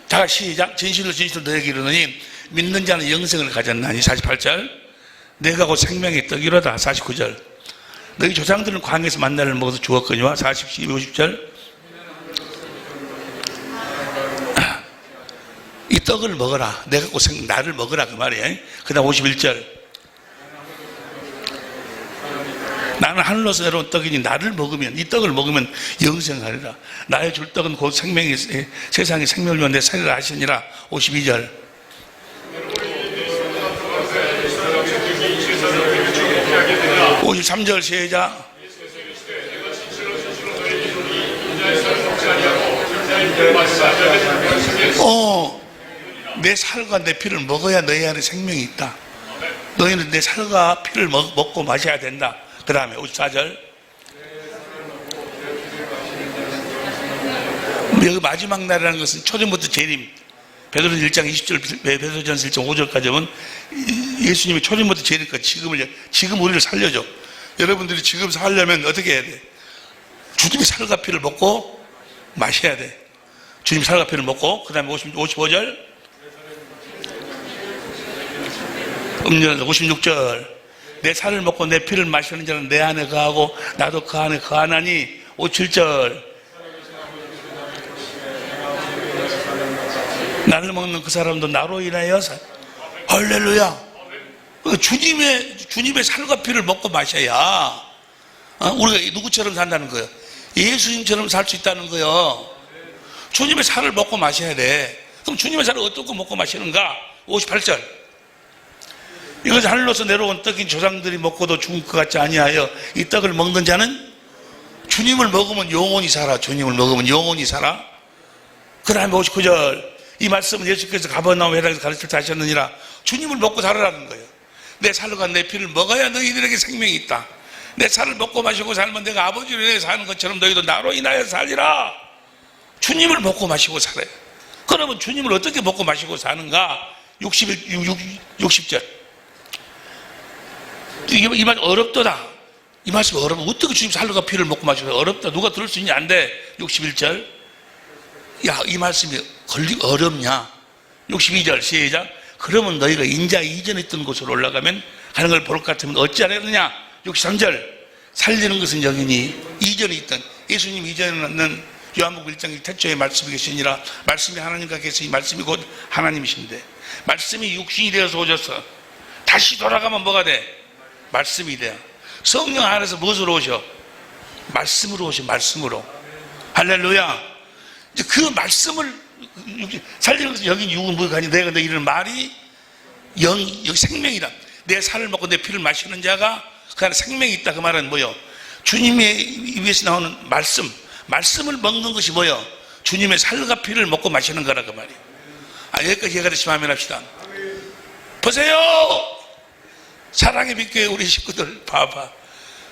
다 같이 시작. 진실로 너에게 이르노니 믿는 자는 영생을 가졌나니. 48절. 내가 곧 생명의 떡이로다. 49절. 너희 조상들은 광야에서 만나를 먹어서 죽었거니와. 50절. 이 떡을 먹어라. 내가 곧 나를 먹어라 그 말이에요. 그 다음 51절. 나는 하늘로서 내려온 떡이니 나를 먹으면, 이 떡을 먹으면 영생하리라. 나의 줄 떡은 곧 생명이, 세상의 생명을 위한 내 살이라 하시니라. 52절. 오 53절 시작. 내 살과 내 피를 먹어야 너희 안에 생명이 있다. 너희는 내 살과 피를 먹고 마셔야 된다. 그 다음에 54절. 여기 마지막 날이라는 것은 초전부터 재림. 베드로전 1장 20절, 베드로전서 1장 5절까지 하면 예수님이 초전부터 재림까지 지금 우리를 살려줘. 여러분들이 지금 살려면 어떻게 해야 돼? 주님의 살과 피를 먹고 마셔야 돼. 주님 살과 피를 먹고. 그 다음에 55절. 56절. 내 살을 먹고 내 피를 마시는 자는 내 안에 거하고 나도 그 안에 거하나니. 57절. 나를 먹는 그 사람도 나로 인하여 할렐루야. 주님의 살과 피를 먹고 마셔야 우리가 누구처럼 산다는 거예요? 예수님처럼 살 수 있다는 거예요. 주님의 살을 먹고 마셔야 돼. 그럼 주님의 살을 어떻게 먹고 마시는가? 58절. 이것이 하늘로서 내려온 떡인 조상들이 먹고도 죽은 것 같지 아니하여 이 떡을 먹는 자는 주님을 먹으면 영원히 살아. 주님을 먹으면 영원히 살아. 그 다음에 59절. 이 말씀은 예수께서 가버나움 회당에서 가르칠 때 하셨느니라. 주님을 먹고 살아라는 거예요. 내 살과 내 피를 먹어야 너희들에게 생명이 있다. 내 살을 먹고 마시고 살면 내가 아버지를 인해 사는 것처럼 너희도 나로 인하여 살리라. 주님을 먹고 마시고 살아요. 그러면 주님을 어떻게 먹고 마시고 사는가? 60절. 이 말 어렵더라. 이 말씀 어렵다. 어떻게 주님 살과 피를 먹고 마시고 어렵다. 누가 들을 수 있냐? 안 돼. 61절. 야, 이 말씀이 어렵냐? 62절 시작. 그러면 너희가 인자 이전에 있던 곳으로 올라가면 하는 걸 볼 것 같으면 어찌하려느냐? 63절. 살리는 것은 여기니 이전에 있던 예수님 이전에는 요한복음 1장 태초에 말씀이 계시니라. 말씀이 하나님과 계시니 말씀이 곧 하나님이신데 말씀이 육신이 되어서 오셔서 다시 돌아가면 뭐가 돼? 말씀이 돼요. 성령 안에서 무엇으로 오셔? 말씀으로 오셔. 말씀으로. 할렐루야. 이제 그 말씀을 살리는 것은 여기 육은 뭐가 아니 내가 너 이르는 말이 여기 생명이다. 내 살을 먹고 내 피를 마시는 자가 그 안에 생명이 있다. 그 말은 뭐요? 주님의 입에서 나오는 말씀을 먹는 것이 뭐요? 주님의 살과 피를 먹고 마시는 거라 그 말이에요. 여기까지 이해가 되시면 아멘 합시다. 보세요. 사랑의 빛교회 우리 식구들 봐봐.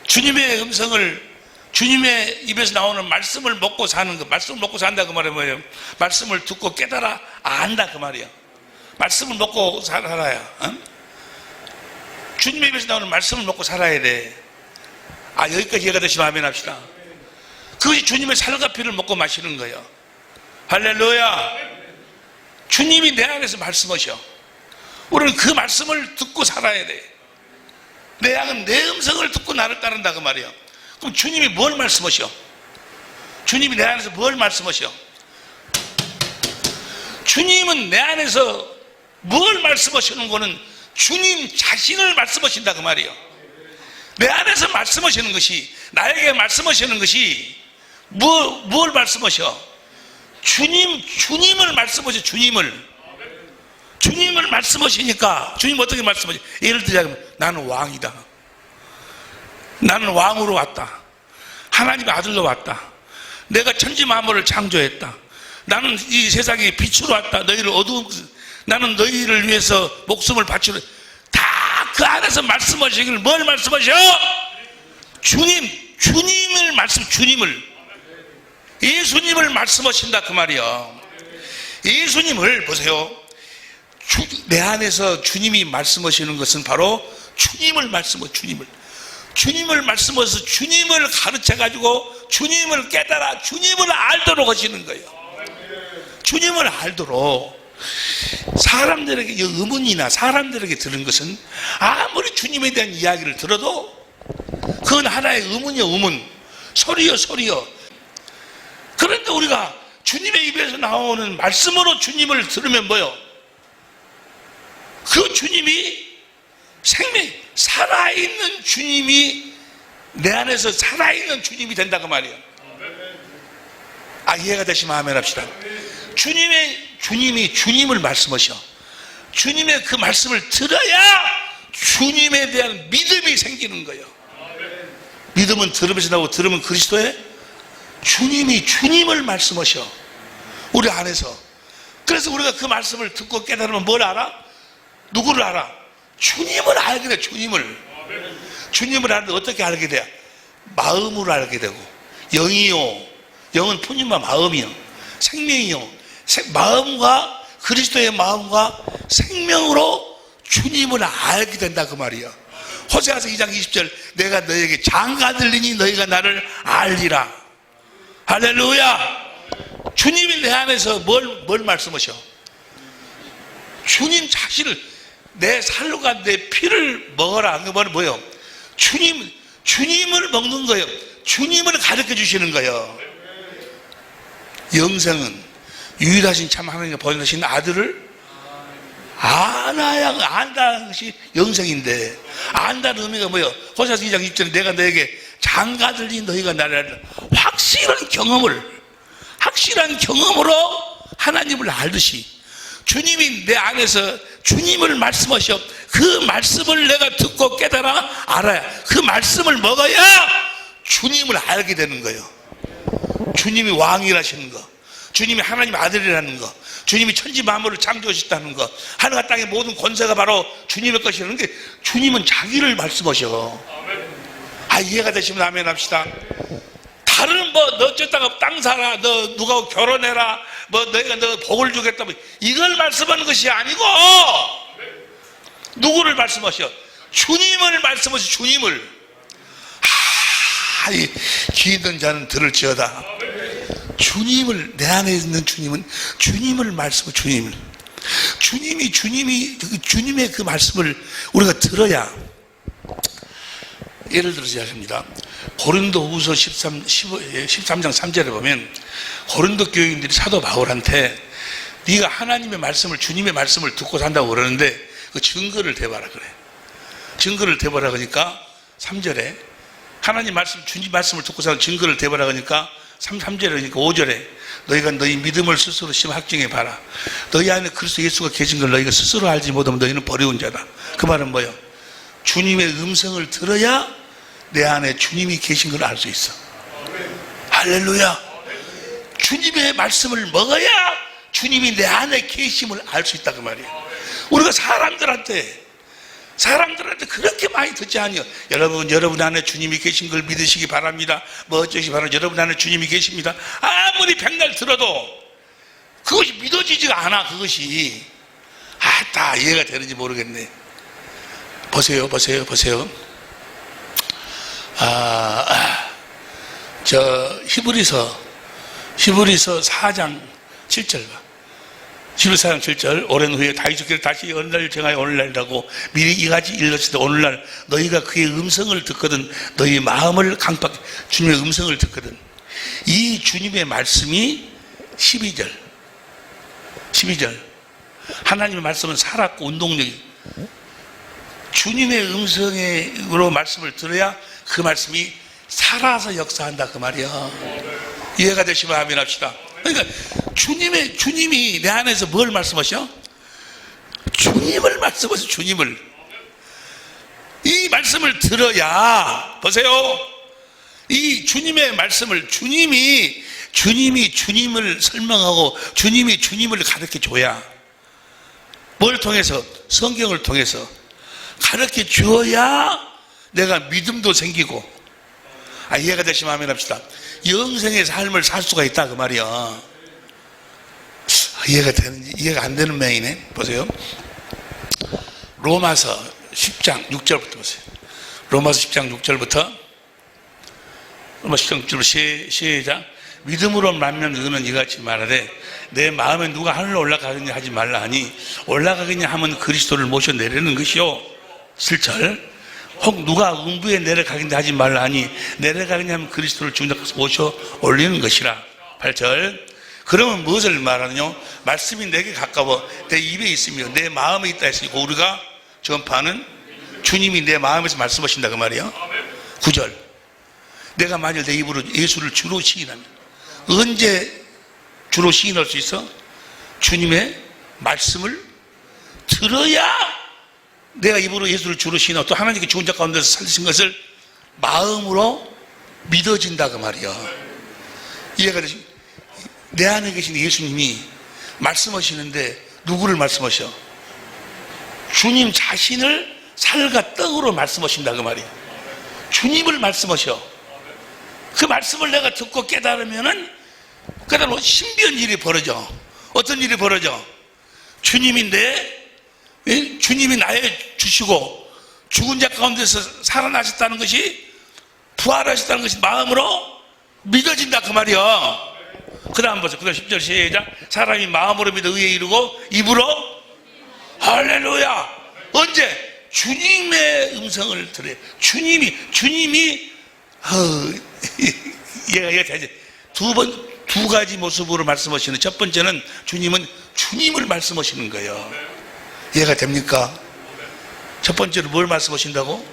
주님의 음성을 주님의 입에서 나오는 말씀을 먹고 사는 거. 말씀을 먹고 산다 그 말이 뭐예요? 말씀을 듣고 깨달아 안다 그 말이에요. 말씀을 먹고 살아야 주님의 입에서 나오는 말씀을 먹고 살아야 돼. 여기까지 이해가 되시면 아멘 합시다. 그것이 주님의 살과 피를 먹고 마시는 거예요. 할렐루야. 주님이 내 안에서 말씀하셔. 우리는 그 말씀을 듣고 살아야 돼. 내 양은 내 음성을 듣고 나를 따른다 그 말이에요. 그럼 주님이 뭘 말씀하셔? 주님이 내 안에서 뭘 말씀하셔? 주님은 내 안에서 뭘 말씀하시는 거는 주님 자신을 말씀하신다 그 말이에요. 내 안에서 말씀하시는 것이, 나에게 말씀하시는 것이 뭘 말씀하셔? 주님을 말씀하셔. 주님을 말씀하시니까 주님 어떻게 말씀하셔? 예를 들자면 나는 왕이다. 나는 왕으로 왔다. 하나님의 아들로 왔다. 내가 천지 만물을 창조했다. 나는 이 세상에 빛으로 왔다. 너희를 나는 너희를 위해서 목숨을 바치려. 다 그 안에서 말씀하시기를 뭘 말씀하셔? 주님을 예수님을 말씀하신다 그 말이야. 예수님을 보세요. 내 안에서 주님이 말씀하시는 것은 바로 주님을 말씀하셔. 주님을 말씀하셔서 주님을 가르쳐가지고 주님을 깨달아 주님을 알도록 하시는 거예요. 주님을 알도록. 사람들에게 의문이나 사람들에게 들은 것은 아무리 주님에 대한 이야기를 들어도 그건 하나의 의문이요, 의문. 소리요. 그런데 우리가 주님의 입에서 나오는 말씀으로 주님을 들으면 뭐요? 그 주님이 생명, 살아있는 주님이 내 안에서 살아있는 주님이 된다고 말이에요. 이해가 되시면 아멘 합시다. 주님이 주님을 말씀하셔. 주님의 그 말씀을 들어야 주님에 대한 믿음이 생기는 거예요. 믿음은 들음에서 나오고 들으면 그리스도의 주님이 주님을 말씀하셔. 우리 안에서. 그래서 우리가 그 말씀을 듣고 깨달으면 뭘 알아? 누구를 알아? 주님을 알게 돼. 주님을 알는데 어떻게 알게 돼? 마음으로 알게 되고, 영이요, 영은 푸님과 마음이요, 생명이요, 마음과 그리스도의 마음과 생명으로 주님을 알게 된다 그 말이야. 호세아서 2장 20절, 내가 너에게 장가들리니 너희가 나를 알리라. 할렐루야. 주님이 내 안에서 뭘 말씀하셔? 주님 자신을, 내 살과 내 피를 먹어라. 그 말은 뭐예요? 주님을 먹는 거예요. 주님을 가르쳐 주시는 거예요. 영생은 유일하신 참 하나님과 보내신 아들을 알아야 안다는 것이 영생인데, 안다는 의미가 뭐예요? 호세아서 2장 20절에 내가 너에게 장가들린 너희가 나를 알리라. 확실한 경험으로 하나님을 알듯이 주님이 내 안에서 주님을 말씀하셔. 그 말씀을 내가 듣고 깨달아 알아야, 그 말씀을 먹어야 주님을 알게 되는 거예요. 주님이 왕이라시는 거, 주님이 하나님 아들이라는 거, 주님이 천지 만물을 창조하셨다는 거, 하늘과 땅의 모든 권세가 바로 주님의 것이라는 게, 주님은 자기를 말씀하셔. 이해가 되시면 아멘 합시다. 다른 너 어쩌다가 땅 사라, 너 누가 결혼해라, 너희가 너 복을 주겠다, 이걸 말씀하는 것이 아니고 누구를 말씀하셔? 주님을 말씀하셔. 주님을. 이 귀 있는 자는 들을지어다. 주님을, 내 안에 있는 주님은 주님을 말씀해. 주님의 그 말씀을 우리가 들어야. 예를 들어서 합니다. 고린도후서 13장 3절에 보면 고린도 교인들이 사도 바울한테 네가 하나님의 말씀을, 주님의 말씀을 듣고 산다고 그러는데 그 증거를 대봐라 그래. 증거를 대봐라 그러니까 3절에 하나님 말씀, 주님 말씀을 듣고 사는 증거를 대봐라 그러니까 3절에 그러니까 5절에 너희가 너희 믿음을 스스로 시험 확증해 봐라. 너희 안에 그리스도 예수가 계신 걸 너희가 스스로 알지 못하면 너희는 버려온 자다. 그 말은 뭐예요? 주님의 음성을 들어야 내 안에 주님이 계신 걸 알 수 있어. 할렐루야. 주님의 말씀을 먹어야 주님이 내 안에 계심을 알 수 있다 그 말이에요. 우리가 사람들한테 그렇게 많이 듣지 않아요. 여러분 안에 주님이 계신 걸 믿으시기 바랍니다. 어쩌시 바랍니다. 여러분 안에 주님이 계십니다. 아무리 백날 들어도 그것이 믿어지지가 않아. 그것이 다 이해가 되는지 모르겠네. 보세요. 히브리서 4장 7절 봐. 14장 7절, 오랜 후에 다윗께서 다시 어느 날 정하여 오늘날이라고 미리 이같이 일렀을 때 오늘날 너희가 그의 음성을 듣거든 너희 마음을 강팍, 주님의 음성을 듣거든. 이 주님의 말씀이 12절 하나님의 말씀은 살았고 운동력이, 주님의 음성으로 말씀을 들어야 그 말씀이 살아서 역사한다 그 말이야. 이해가 되시면 아멘 합시다. 그러니까 주님이 내 안에서 뭘 말씀하셔? 주님을 말씀하셔. 주님을. 이 말씀을 들어야, 보세요, 이 주님의 말씀을 주님이 주님을 설명하고 주님이 주님을 가르쳐 줘야, 뭘 통해서? 성경을 통해서 가르쳐 주어야 내가 믿음도 생기고, 이해가 되시면 하면 합시다. 영생의 삶을 살 수가 있다 그 말이야. 이해가 되는지 이해가 안 되는 메이네. 보세요. 로마서 10장 6절부터 보세요. 로마서 10장 6절부터 로마서 10장 6절부터 시작. 믿음으로 만면 너는 이같이 말하되 내 마음에 누가 하늘로 올라가겠냐 하지 말라 하니 올라가겠냐 하면 그리스도를 모셔 내리는 것이요. 7절. 혹 누가 음부에 내려가겠냐 하지 말라 하니 내려가겠냐 하면 그리스도를 죽은 자 가운데서 모셔 올리는 것이라. 8절. 그러면 무엇을 말하느냐? 말씀이 내게 가까워 내 입에 있으며 내 마음에 있다 했으니까 우리가 전파하는 주님이 내 마음에서 말씀하신다 그 말이야. 9절. 내가 만일 내 입으로 예수를 주로 시인하면 언제 주로 시인할 수 있어? 주님의 말씀을 들어야 내가 입으로 예수를 주로 시인하고 또 하나님께 죽은 자 가운데서 살리신 것을 마음으로 믿어진다 그 말이야. 이해가 되시? 내 안에 계신 예수님이 말씀하시는데 누구를 말씀하셔? 주님 자신을 살과 떡으로 말씀하신다 그 말이야. 주님을 말씀하셔. 그 말씀을 내가 듣고 깨달으면은 그다음에 신비한 일이 벌어져. 어떤 일이 벌어져? 주님인데 주님이 나의 주시고 죽은 자 가운데서 살아나셨다는 것이 부활하셨다는 것이 마음으로 믿어진다 그 말이야. 그 다음 보세요. 그 다음 10절 시작. 사람이 마음으로 믿어 의에 이르고 입으로 할렐루야. 언제? 주님의 음성을 들어요. 주님이 얘가 되지. 두 가지 모습으로 말씀하시는. 첫 번째는 주님은 주님을 말씀하시는 거예요. 이해가 됩니까? 첫 번째로 뭘 말씀하신다고?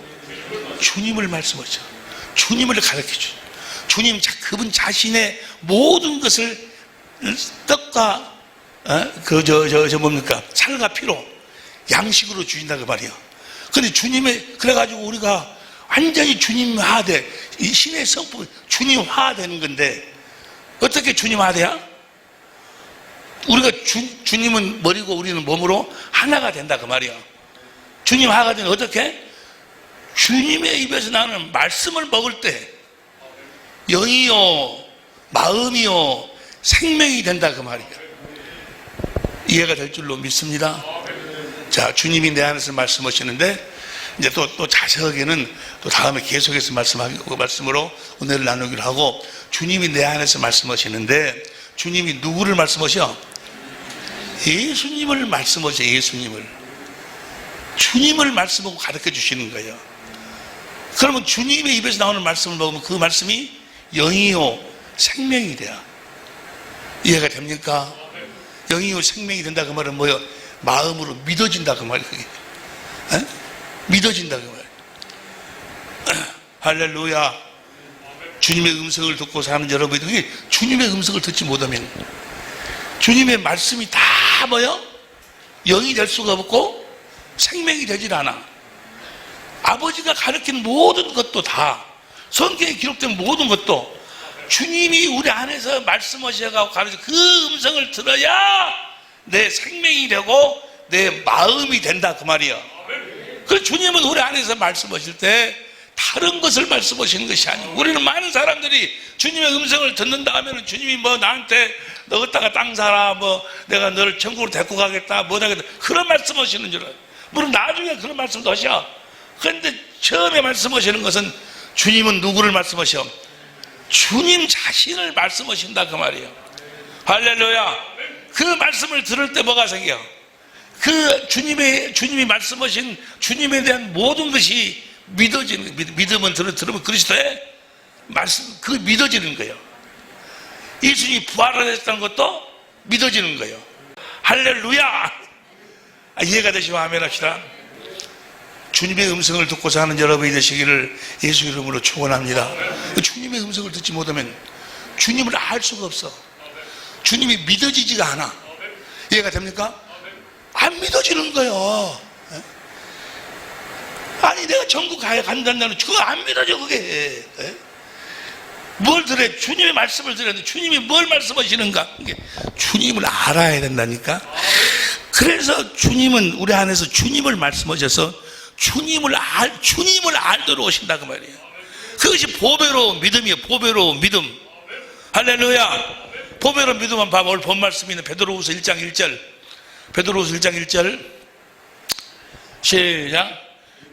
주님을 말씀하셔. 주님을 가르쳐줘. 주님, 그분 자신의 모든 것을 떡과 뭡니까? 살과 피로 양식으로 주신다 그 말이야. 근데 그래가지고 우리가 완전히 주님화돼. 이 신의 성품 주님화되는 건데 어떻게 주님화돼야? 우리가 주님은 머리고 우리는 몸으로 하나가 된다 그 말이야. 주님화가 되면 어떻게? 주님의 입에서 나는 말씀을 먹을 때 영이요 마음이요 생명이 된다 그 말이야. 이해가 될 줄로 믿습니다. 자, 주님이 내 안에서 말씀하시는데 이제 또 자세하게는 또 다음에 계속해서 말씀으로 은혜를 나누기로 하고, 주님이 내 안에서 말씀하시는데 주님이 누구를 말씀하셔? 예수님을 말씀하셔. 예수님을. 주님을 말씀하고 가르쳐 주시는 거예요. 그러면 주님의 입에서 나오는 말씀을 먹으면 그 말씀이 영이요 생명이 돼요. 이해가 됩니까? 영이요 생명이 된다 그 말은 뭐예요? 마음으로 믿어진다 그 말이에요. 그게 믿어진다 그 말이에요. 할렐루야. 주님의 음성을 듣고 사는 여러분이 주님의 음성을 듣지 못하면 주님의 말씀이 다 뭐요? 영이 될 수가 없고 생명이 되질 않아. 아버지가 가르친 모든 것도 다, 성경에 기록된 모든 것도 주님이 우리 안에서 말씀하셔가지고 가르쳐 그 음성을 들어야 내 생명이 되고 내 마음이 된다 그 말이야. 그 주님은 우리 안에서 말씀하실 때 다른 것을 말씀하시는 것이 아니고, 우리는 많은 사람들이 주님의 음성을 듣는다 하면 주님이 뭐 나한테 너 갖다가 땅 사라, 뭐 내가 너를 천국으로 데리고 가겠다, 뭐 하겠다, 그런 말씀하시는 줄 알아요. 물론 나중에 그런 말씀도 하셔. 그런데 처음에 말씀하시는 것은 주님은 누구를 말씀하셔? 주님 자신을 말씀하신다 그 말이에요. 할렐루야. 그 말씀을 들을 때 뭐가 생겨? 그 주님이 말씀하신 주님에 대한 모든 것이 믿어지는, 믿으면 들으면 그리스도의 말씀, 그 믿어지는 거예요. 예수님이 부활하셨다는 것도 믿어지는 거예요. 할렐루야. 이해가 되시면 아멘 합시다. 주님의 음성을 듣고 사는 여러분이 되시기를 예수 이름으로 축원합니다. 주님의 음성을 듣지 못하면 주님을 알 수가 없어. 주님이 믿어지지가 않아. 이해가 됩니까? 안 믿어지는 거예요. 아니 내가 천국 간다는 그거 안 믿어져. 그게 뭘 들어야, 주님의 말씀을 들어야 돼. 주님이 뭘 말씀하시는가, 주님을 알아야 된다니까. 그래서 주님은 우리 안에서 주님을 말씀하셔서 주님을 알도록 오신다 그 말이에요. 그것이 보배로운 믿음이에요. 보배로운 믿음. 할렐루야. 보배로운 믿음 한번 봐봐. 오늘 본 말씀이 있는 베드로후서 1장 1절. 베드로후서 1장 1절. 시작.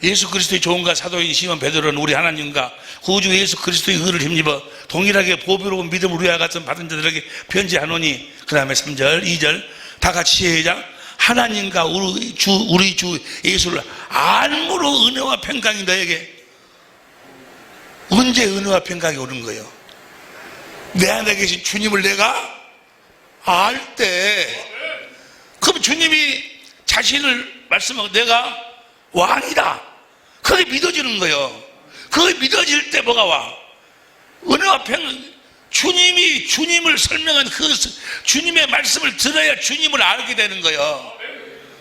예수 그리스도의 종과 사도인 시몬 베드로는 우리 하나님과 구주 예수 그리스도의 의를 힘입어 동일하게 보배로운 믿음을 우리와 같은 받은 자들에게 편지하노니. 그 다음에 3절 2절 다 같이 시작. 하나님과 우리 주 예수를 알므로 은혜와 평강이 너에게. 언제 은혜와 평강이 오는 거예요? 내 안에 계신 주님을 내가 알 때, 그럼 주님이 자신을 말씀하고 내가 왕이다. 그게 믿어지는 거예요. 그게 믿어질 때 뭐가 와? 은혜와 평강. 주님이 주님을 설명한 그 주님의 말씀을 들어야 주님을 알게 되는 거예요.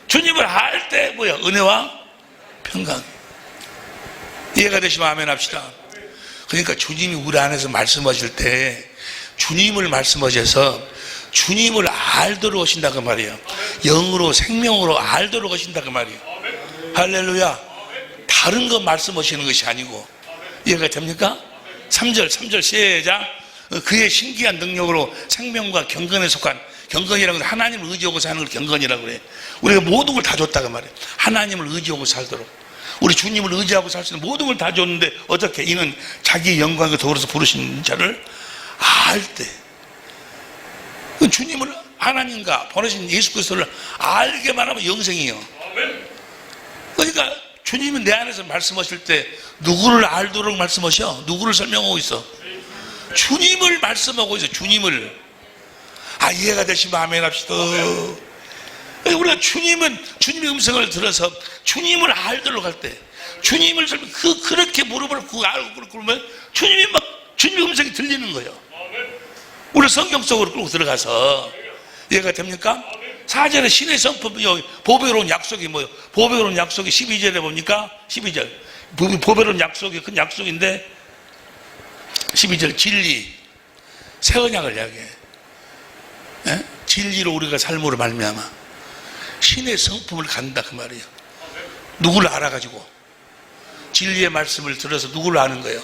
주님을 알 때 뭐야? 은혜와 평강. 이해가 되시면 아멘 합시다. 그러니까 주님이 우리 안에서 말씀하실 때 주님을 말씀하셔서 주님을 알도록 하신다 그 말이에요. 영으로 생명으로 알도록 하신다 그 말이에요. 할렐루야. 다른 거 말씀하시는 것이 아니고. 이해가 됩니까? 3절 시작. 그의 신기한 능력으로 생명과 경건에 속한, 경건이라고 해서 하나님을 의지하고 사는 걸 경건이라고 그래. 우리가 모든 걸 다 줬다 그 말이에요. 하나님을 의지하고 살도록. 우리 주님을 의지하고 살 수 있는 모든 걸 다 줬는데 어떻게? 이는 자기의 영광과 더불어서 부르신 자를 알 때. 주님을, 하나님과 보내신 예수 그리스도를 알게만 하면 영생이에요. 그러니까 주님은 내 안에서 말씀하실 때 누구를 알도록 말씀하셔? 누구를 설명하고 있어? 주님을 말씀하고 있어. 주님을. 이해가 되시면 아멘 합시다. 우리가 주님의 음성을 들어서 주님을 알도록 할 때, 주님을 그렇게 무릎을 꿇고 알고 그러면 주님의 음성이 들리는 거예요. 우리 성경 속으로 끌고 들어가서. 이해가 됩니까? 4절에 신의 성품, 보배로운 약속이 뭐예요? 보배로운 약속이 12절에 보니까 12절. 보배로운 약속이 큰 약속인데 12절 진리, 새 언약을 이야기해. 예? 진리로 우리가 삶으로 말미암아 신의 성품을 갖는다 그 말이에요. 누구를 알아가지고 진리의 말씀을 들어서 누구를 아는 거예요?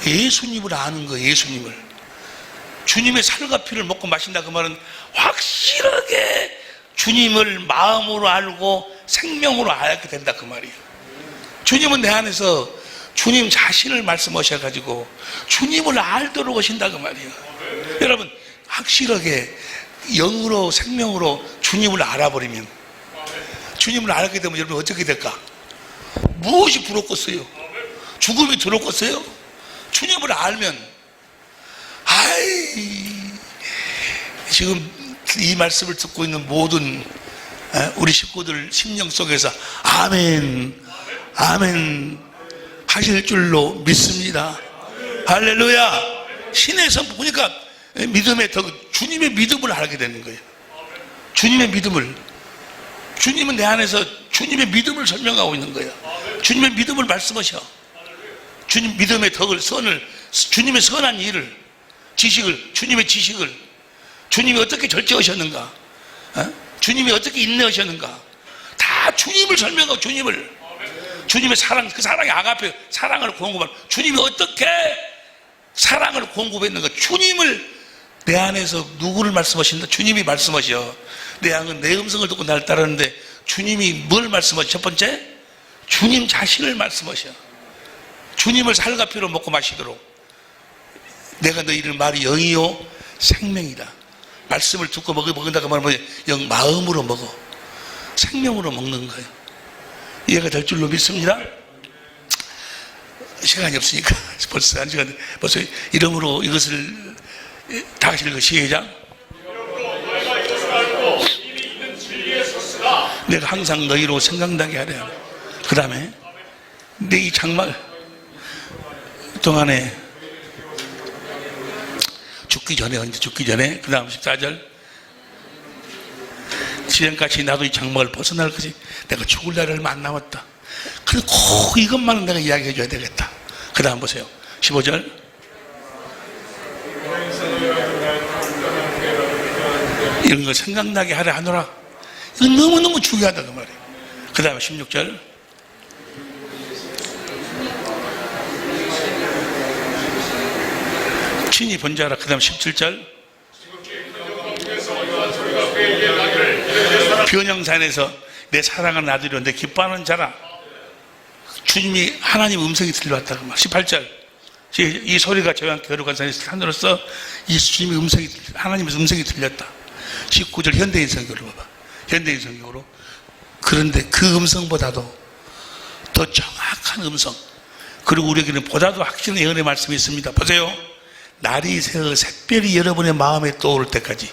예수님을 아는 거예요. 예수님을. 주님의 살과 피를 먹고 마신다 그 말은 확실하게 주님을 마음으로 알고 생명으로 알게 된다 그 말이에요. 주님은 내 안에서 주님 자신을 말씀하셔가지고 주님을 알도록 하신다 그 말이에요. 여러분 확실하게 영으로 생명으로 주님을 알아버리면, 주님을 알게 되면 여러분 어떻게 될까? 무엇이 부럽겠어요? 죽음이 두렵겠어요? 주님을 알면 지금 이 말씀을 듣고 있는 모든 우리 식구들 심령 속에서 아멘 아멘 하실 줄로 믿습니다. 할렐루야. 신의 선포. 그러니까 믿음의 덕, 주님의 믿음을 알게 되는 거예요. 주님의 믿음을. 주님은 내 안에서 주님의 믿음을 설명하고 있는 거예요. 주님의 믿음을 말씀하셔. 주님 믿음의 덕을, 선을, 주님의 선한 일을, 지식을, 주님의 지식을, 주님이 어떻게 절제하셨는가, 주님이 어떻게 인내하셨는가, 다 주님을 설명하고 주님의 사랑, 그 사랑이 아가페, 사랑을 공급한 주님이 어떻게 사랑을 공급했는가. 주님을 내 안에서 누구를 말씀하신다? 주님이 말씀하셔. 내 양은 내 음성을 듣고 날 따르는데 주님이 뭘 말씀하셔? 첫 번째, 주님 자신을 말씀하셔. 주님을 살과 피로 먹고 마시도록. 내가 너희를 말이 영이요 생명이다. 말씀을 듣고 먹는다 그 말은 뭐예요? 영 마음으로 먹어. 생명으로 먹는 거예요. 이해가 될 줄로 믿습니다. 시간이 없으니까 벌써 한 시간, 벌써 이름으로 이것을 다 같이 읽어. 시작. 내가 항상 너희로 생각나게 하려. 그 다음에 내 이 장막 동안에 죽기 전에, 언제 죽기 전에, 그 다음 14절. 지금까지 나도 이 장막을 벗어날 것이 내가 죽을 날이 얼마 안 남았다. 그래 꼭 이것만은 내가 이야기해 줘야 되겠다. 그 다음 보세요. 15절. 이런 걸 생각나게 하려 하노라. 이건 너무너무 중요하다 그 말이에요. 그 다음에 16절. 친히 본자라. 그 다음 17절. 변형산에서 내 사랑하는 아들이요 내 기뻐하는 자라. 주님이 하나님 음성이 들려왔다고 말. 18절. 이 소리가 저와 함께 거룩한 산에서 산으로서 이 주님의 음성이, 하나님의 음성이 들렸다. 19절 현대인 성경으로 봐봐. 현대인 성경으로. 그런데 그 음성보다도 더 정확한 음성, 그리고 우리에게는 보다도 확실한 예언의 말씀이 있습니다. 보세요. 날이 새어 샛별이 여러분의 마음에 떠오를 때까지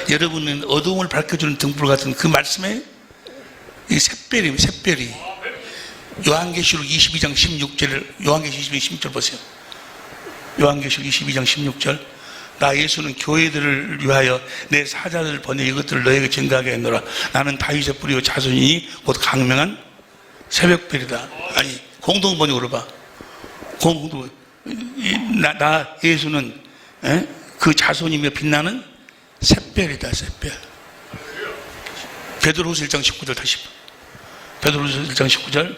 여러분은 어두움을 밝혀주는 등불 같은 그 말씀에 이 샛별이 요한계시록 22장 16절, 요한계시록 16절 보세요. 요한계시록 22장 16절. 나 예수는 교회들을 위하여 내 사자들을 보내 이것들을 너에게 증거하게 했노라. 나는 다윗의 뿌리요 자손이니 곧 강명한 새벽별이다. 아니 공동번역으로 봐. 나 예수는 그 자손이며 빛나는 샛별이다. 샛별. 베드로후서 1장 19절 다시 봐. 베드로후서 1장 19절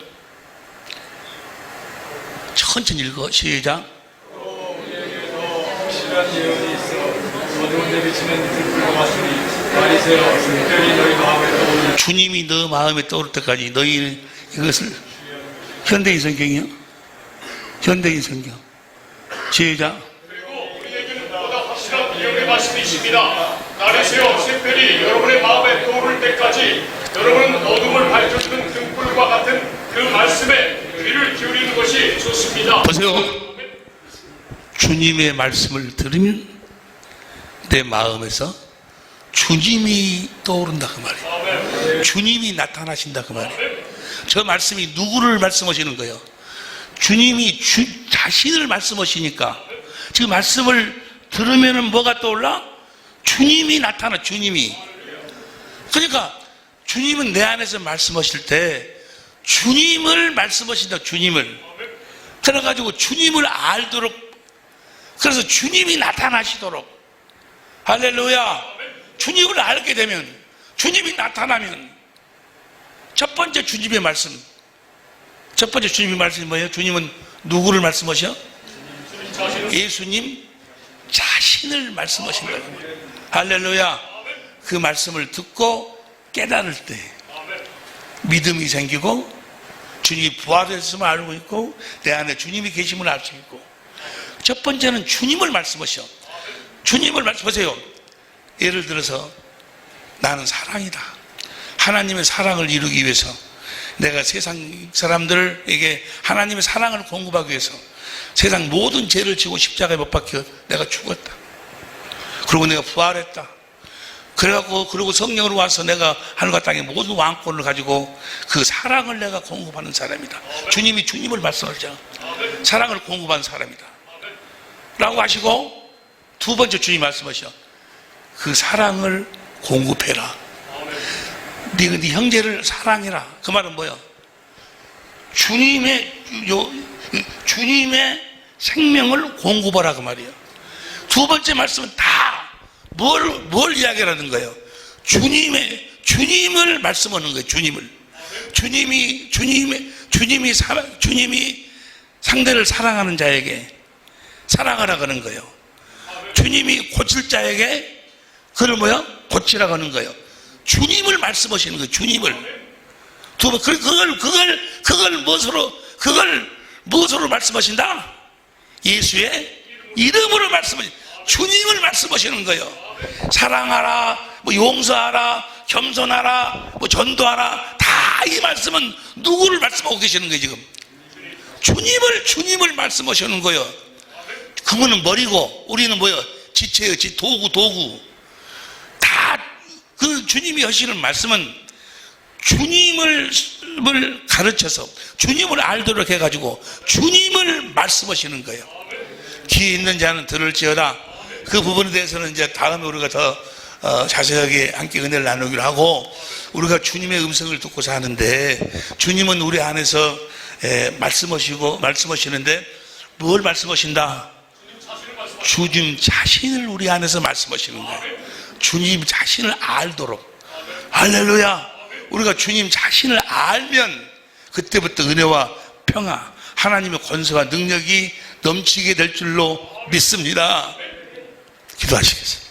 천천히 읽어. 시작. 실한 예언이 있어 어두운데 비치는 등불과 같으니 날이 새어 샛별이 너희 마음에 떠오르는. 주님이 너 마음에 떠오를 때까지 너희는 이것을. 현대인 성경이요. 현대인 성경. 시작. 그리고 우리에게는 보다 확실한 예언의 말씀이 있습니다. 날이 새어 샛별이 여러분의 마음에 떠오를 때까지 여러분은 어둠을 밝혀주는 등불과 같은 그 말씀에 귀를 기울이는 것이 좋습니다. 보세요. 주님의 말씀을 들으면 내 마음에서 주님이 떠오른다 그 말이에요. 주님이 나타나신다 그 말이에요. 저 말씀이 누구를 말씀하시는 거예요? 주님이 자신을 말씀하시니까 지금 말씀을 들으면 뭐가 떠올라? 주님이 나타나. 주님이. 그러니까 주님은 내 안에서 말씀하실 때 주님을 말씀하신다. 주님을. 그래가지고 주님을 알도록, 그래서 주님이 나타나시도록. 할렐루야. 주님을 알게 되면, 주님이 나타나면, 첫 번째 주님의 말씀. 첫 번째 주님의 말씀이 뭐예요? 주님은 누구를 말씀하셔? 예수님 자신을 말씀하신다고. 할렐루야. 그 말씀을 듣고 깨달을 때 믿음이 생기고 주님이 부활했음을 알고 있고 내 안에 주님이 계심을 알 수 있고. 첫 번째는 주님을 말씀하셔. 주님을 말씀하세요. 예를 들어서 나는 사랑이다. 하나님의 사랑을 이루기 위해서 내가 세상 사람들에게 하나님의 사랑을 공급하기 위해서 세상 모든 죄를 지고 십자가에 못 박혀 내가 죽었다. 그리고 내가 부활했다. 그리고 성령으로 와서 내가 하늘과 땅의 모든 왕권을 가지고 그 사랑을 내가 공급하는 사람이다. 주님이 주님을 말씀하죠. 사랑을 공급한 사람이다 라고 하시고, 두 번째 주님 말씀하셔. 그 사랑을 공급해라. 네가 네 형제를 사랑해라. 그 말은 뭐야? 주님의 생명을 공급하라 그 말이에요. 두 번째 말씀은 다 뭘 이야기하는 거예요? 주님을 말씀하는 거예요. 주님이 상대를 사랑하는 자에게 사랑하라 그러는 거예요. 주님이 고칠 자에게 그걸 뭐야? 고치라고 하는 거예요. 주님을 말씀하시는 거예요. 주님을. 두 번, 그걸 무엇으로 말씀하신다? 예수의 이름으로 말씀하신다. 주님을 말씀하시는 거예요. 사랑하라, 용서하라, 겸손하라, 전도하라. 다 이 말씀은 누구를 말씀하고 계시는 거예요, 지금? 주님을 말씀하시는 거예요. 그분은 머리고, 우리는 뭐예요? 지체예요, 도구. 다 그 주님이 하시는 말씀은 주님을 가르쳐서 주님을 알도록 해가지고 주님을 말씀하시는 거예요. 귀 있는 자는 들을지어다. 그 부분에 대해서는 이제 다음에 우리가 더 자세하게 함께 은혜를 나누기로 하고, 우리가 주님의 음성을 듣고 사는데 주님은 우리 안에서 말씀하시는데 뭘 말씀하신다? 주님 자신을 우리 안에서 말씀하시는 거예요. 주님 자신을 알도록. 할렐루야. 우리가 주님 자신을 알면 그때부터 은혜와 평화, 하나님의 권세와 능력이 넘치게 될 줄로 믿습니다. 기도하시겠습니다.